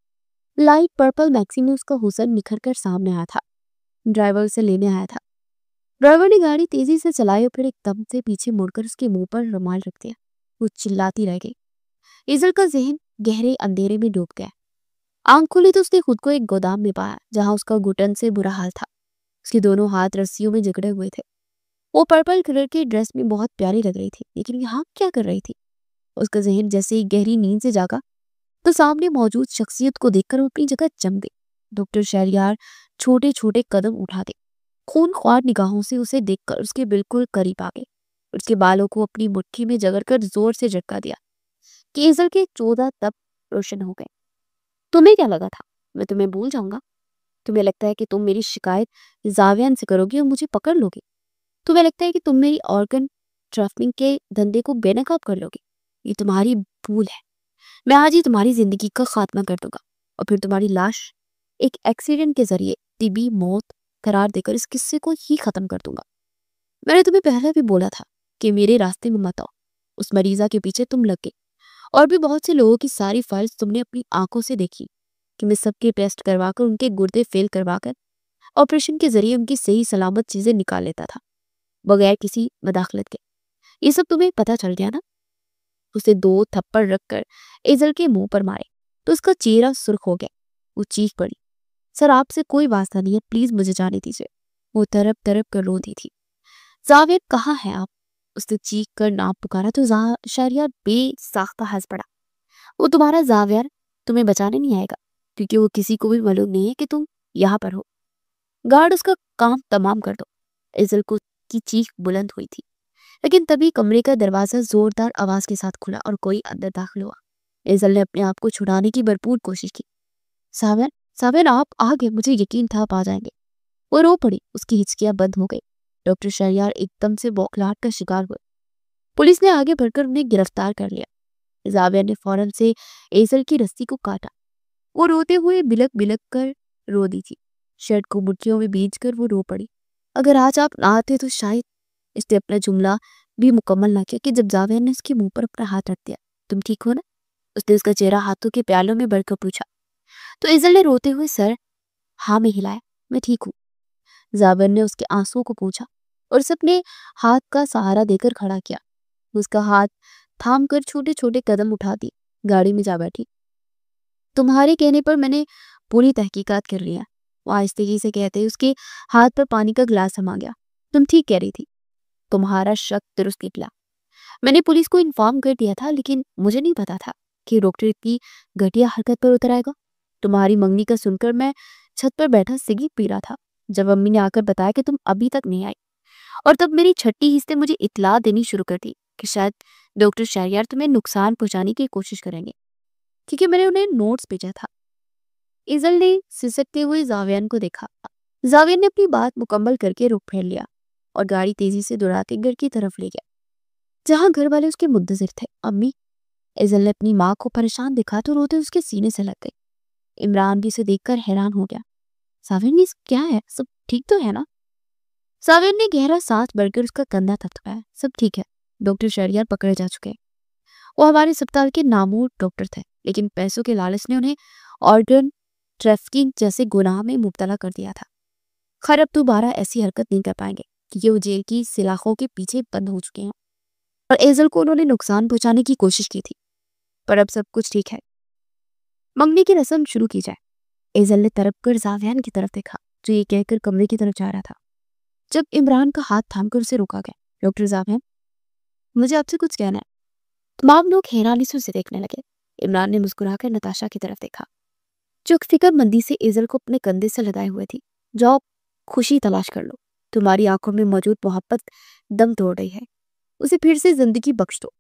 लाइट पर्पल मैक्सी में उसका हुस्न निखर कर सामने आया था। ड्राइवर उसे लेने आया था। ड्राइवर ने गाड़ी तेजी से चलाई और फिर एकदम से पीछे मुड़कर उसके मुंह पर रुमाल रख दिया। वो चिल्लाती रह गई। इजल का जहन गहरे अंधेरे में डूब गया। आंख खुली तो उसने खुद को एक गोदाम में पाया जहां उसका घुटन से बुरा हाल था। उसके दोनों हाथ रस्सियों में जकड़े हुए थे। वो पर्पल कलर की ड्रेस में बहुत प्यारी लग रही थी, लेकिन यहाँ क्या कर रही थी? उसका जहन जैसे ही गहरी नींद से जागा तो सामने मौजूद शख्सियत को देखकर वो अपनी जगह जम गई। डॉक्टर शहरयार छोटे छोटे कदम उठाते, खून ख्वार निगाहों से उसे देखकर उसके बिल्कुल करीब आ गए। उसके बालों को अपनी मुट्ठी में जकड़कर जोर से झटका दिया। केसर के 14 तब रोशन हो गए। तुम्हें क्या लगा था मैं तुम्हें भूल जाऊंगा? तुम्हें लगता है कि तुम मेरी शिकायत जावियान से करोगी और मुझे पकड़ लोगे? तुम्हें लगता है कि तुम मेरी ऑर्गन ट्रैफिकिंग के धंधे को बेनकाब कर लोगे? ये तुम्हारी भूल है। मैं आज ही तुम्हारी जिंदगी का खात्मा कर दूंगा और फिर तुम्हारी लाश एक एक्सीडेंट के जरिए तिबी मौत करार देकर इस किस्से को ही खत्म कर दूंगा। मैंने तुम्हें पहले भी बोला था कि मेरे रास्ते में मत आओ। उस मरीजा के पीछे तुम लग गए, और भी बहुत से लोगों की सारी फाइल्स तुमने अपनी आंखों से देखी कि मैं सबके टेस्ट करवाकर उनके गुर्दे फेल करवाकर ऑपरेशन के जरिए उनकी सही सलामत चीजें निकाल लेता था, बगैर किसी मदाखलत के। ये सब तुम्हें पता चल गया ना? उसे 2 थप्पड़ रखकर एजल के मुंह पर मारे तो उसका चेहरा सुर्ख हो गया। वो चीख पड़ी। सर, आपसे कोई वास्ता नहीं है, प्लीज मुझे जाने दीजिए। वो तरप तरप कर रो दी थी। जावेद, कहाँ है आप? उसने चीख कर नाम पुकारा तो शहरियार बेसाख्ता हंस पड़ा। वो तुम्हारा जावियर तुम्हें बचाने नहीं आएगा, क्योंकि वो किसी को भी मालूम नहीं है कि तुम यहाँ पर हो। गार्ड, उसका काम तमाम कर दो। इजल को की चीख बुलंद हुई थी, लेकिन तभी कमरे का दरवाजा जोरदार आवाज के साथ खुला और कोई अंदर दाखिल हुआ। इजल ने अपने आप को छुड़ाने की भरपूर कोशिश की। सावर, सावर, आप आ गए, मुझे यकीन था आप आ जाएंगे। वो रो पड़ी। उसकी हिचकियां बंद हो गई। डॉक्टर शहरयार एकदम से बौखलाहट का शिकार हुए। पुलिस ने आगे बढ़कर उन्हें गिरफ्तार कर लिया। जाविया ने फौरन से एजल की रस्सी को काटा। वो रोते हुए बिलक बिलक कर रो दी थी। शर्ट को मुट्ठियों में बींच कर वो रो पड़ी। अगर आज आप ना आते तो शायद। इसने अपना जुमला भी मुकम्मल ना किया कि जब जाविया ने उसके मुंह पर अपना हाथ रख दिया। तुम ठीक हो ना? उसने उसका चेहरा हाथों के प्यालों में भरकर पूछा। तो इजल ने रोते हुए सर हाँ में हिलाया। मैं ठीक हूँ। जाविया ने उसके आंसुओं को पूछा और उसे अपने हाथ का सहारा देकर खड़ा किया। उसका हाथ थाम कर छोटे छोटे कदम उठा दिए। गाड़ी में जा बैठी। तुम्हारे कहने पर मैंने पूरी तहकीकात कर लिया। वो आहिस्तेगी से कहते उसके हाथ पर पानी का गिलास थमा गया। तुम ठीक कह रही थी। तुम्हारा शक दुरुस्त निकला। मैंने पुलिस को इन्फॉर्म कर दिया था, लेकिन मुझे नहीं पता था कि डॉक्टर इतनी घटिया हरकत पर उतर आएगा। तुम्हारी मंगनी का सुनकर मैं छत पर बैठा सिगरेट पी रहा था, जब अम्मी ने आकर बताया कि तुम अभी तक नहीं आई। और तब मेरी छठी हिस्से मुझे इत्तला देनी शुरू कर दी कि शायद डॉक्टर शहरयार तुम्हें नुकसान पहुंचाने की कोशिश करेंगे, क्योंकि मैंने उन्हें नोट्स भेजा था। इजल ने सिसकते हुए जावियन को देखा। जावियन ने अपनी बात मुकम्मल करके रुख फेर लिया और गाड़ी तेजी से दौड़ाते घर की तरफ ले गया, जहां घर वाले उसके मुंतजिर थे। अम्मी, इजल ने अपनी माँ को परेशान देखा तो रोते उसके सीने से लग गई। इमरान भी इसे देखकर हैरान हो गया। जावियन, ये क्या है? सब ठीक तो है ना? जावियन ने गहरा सांस भरकर उसका कंधा थपथपाया। सब ठीक है, डॉक्टर शहरयार पकड़े जा चुके हैं। वो हमारे अस्पताल के नामूर डॉक्टर थे, लेकिन पैसों के लालच ने उन्हें ऑर्गन ट्रैफिकिंग जैसे गुनाह में मुब्तला कर दिया था। खैर, अब दोबारा ऐसी हरकत नहीं कर पाएंगे, क्योंकि वो जेल की सलाखों के पीछे बंद हो चुके हैं। और एजल को उन्होंने नुकसान पहुंचाने की कोशिश की थी, पर अब सब कुछ ठीक है। मंगनी की रस्म शुरू की जाए। एजल ने तरफ कर जावियन की तरफ देखा, जो ये कहकर कमरे की तरफ जा रहा था, जब इमरान का हाथ थामकर उसे रोका गया। डॉक्टर जावियन, मुझे आपसे कुछ कहना है। तमाम लोग हैरानी से उसे देखने लगे। इमरान ने मुस्कुराकर नताशा की तरफ देखा, जो फिक्रमंदी से एजल को अपने कंधे से लगाए हुए थी। जाओ, खुशी तलाश कर लो। तुम्हारी आंखों में मौजूद मोहब्बत दम तोड़ रही है। उसे फिर से जिंदगी बख्श दो।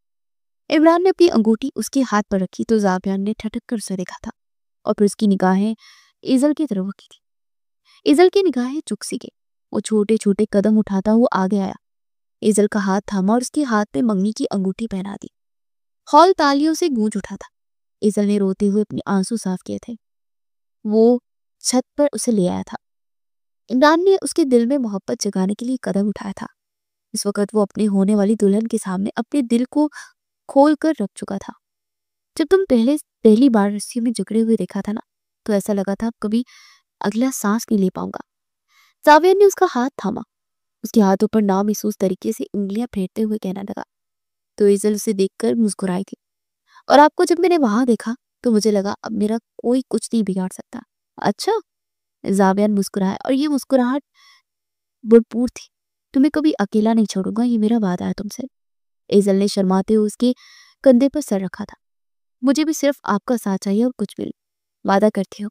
इमरान ने अपनी अंगूठी उसके हाथ पर रखी तो जावियन ने ठटक कर उसे देखा था, और फिर उसकी निगाहें एजल की तरफ की थी। एजल की निगाहें चुक सी गई। वो छोटे छोटे कदम उठाता हुआ आगे आया, एजल का हाथ थामा और उसके हाथ में मंगनी की अंगूठी पहना दी। हॉल तालियों से गूंज उठा था। एजल ने रोते हुए अपने आंसू साफ किए थे। वो छत पर उसे ले आया था। इमरान ने उसके दिल में मोहब्बत जगाने के लिए कदम उठाया था। इस वक्त वो अपने होने वाली दुल्हन के सामने अपने दिल को खोल कर रख चुका था। जब तुम पहली बार रस्सियों में जकड़े हुए देखा था ना, तो ऐसा लगा था अब कभी अगला सांस नहीं ले पाऊंगा। जावियन ने उसका हाथ थामा, उसके हाथों पर नामहसूस तरीके से उंगलियां फेरते हुए कहने लगा। तो एजल उसे देखकर मुस्कुराई थी, और आपको जब मैंने वहां देखा तो मुझे लगा अब मेरा कोई कुछ नहीं बिगाड़ सकता। अच्छा, जावियन मुस्कुराया, और ये मुस्कुराहट भरपूर थी। तुम्हें कभी अकेला नहीं छोड़ूंगा, ये मेरा वादा है तुमसे। एजल ने शर्माते हुए उसके कंधे पर सर रखा था। मुझे भी सिर्फ आपका साथ चाहिए और कुछ भी नहीं। वादा करती हो।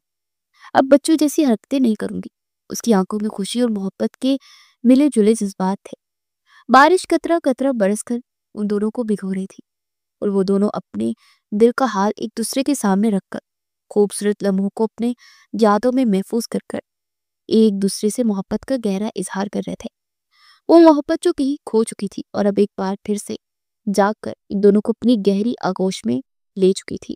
अब बच्चों जैसी हरकतें नहीं करूंगी। उसकी आंखों में खुशी और मोहब्बत के मिले जुले जज्बात थे। बारिश कतरा कतरा बरसकर उन दोनों को भिगो रही थी, और वो दोनों अपने दिल का हाल एक दूसरे के सामने रखकर खूबसूरत लम्हों को अपने यादों में महफूज कर कर एक दूसरे से मोहब्बत का गहरा इजहार कर रहे थे। वो मोहब्बत जो कहीं खो चुकी थी और अब एक बार फिर से जाग कर इन दोनों को अपनी गहरी आगोश में ले चुकी थी।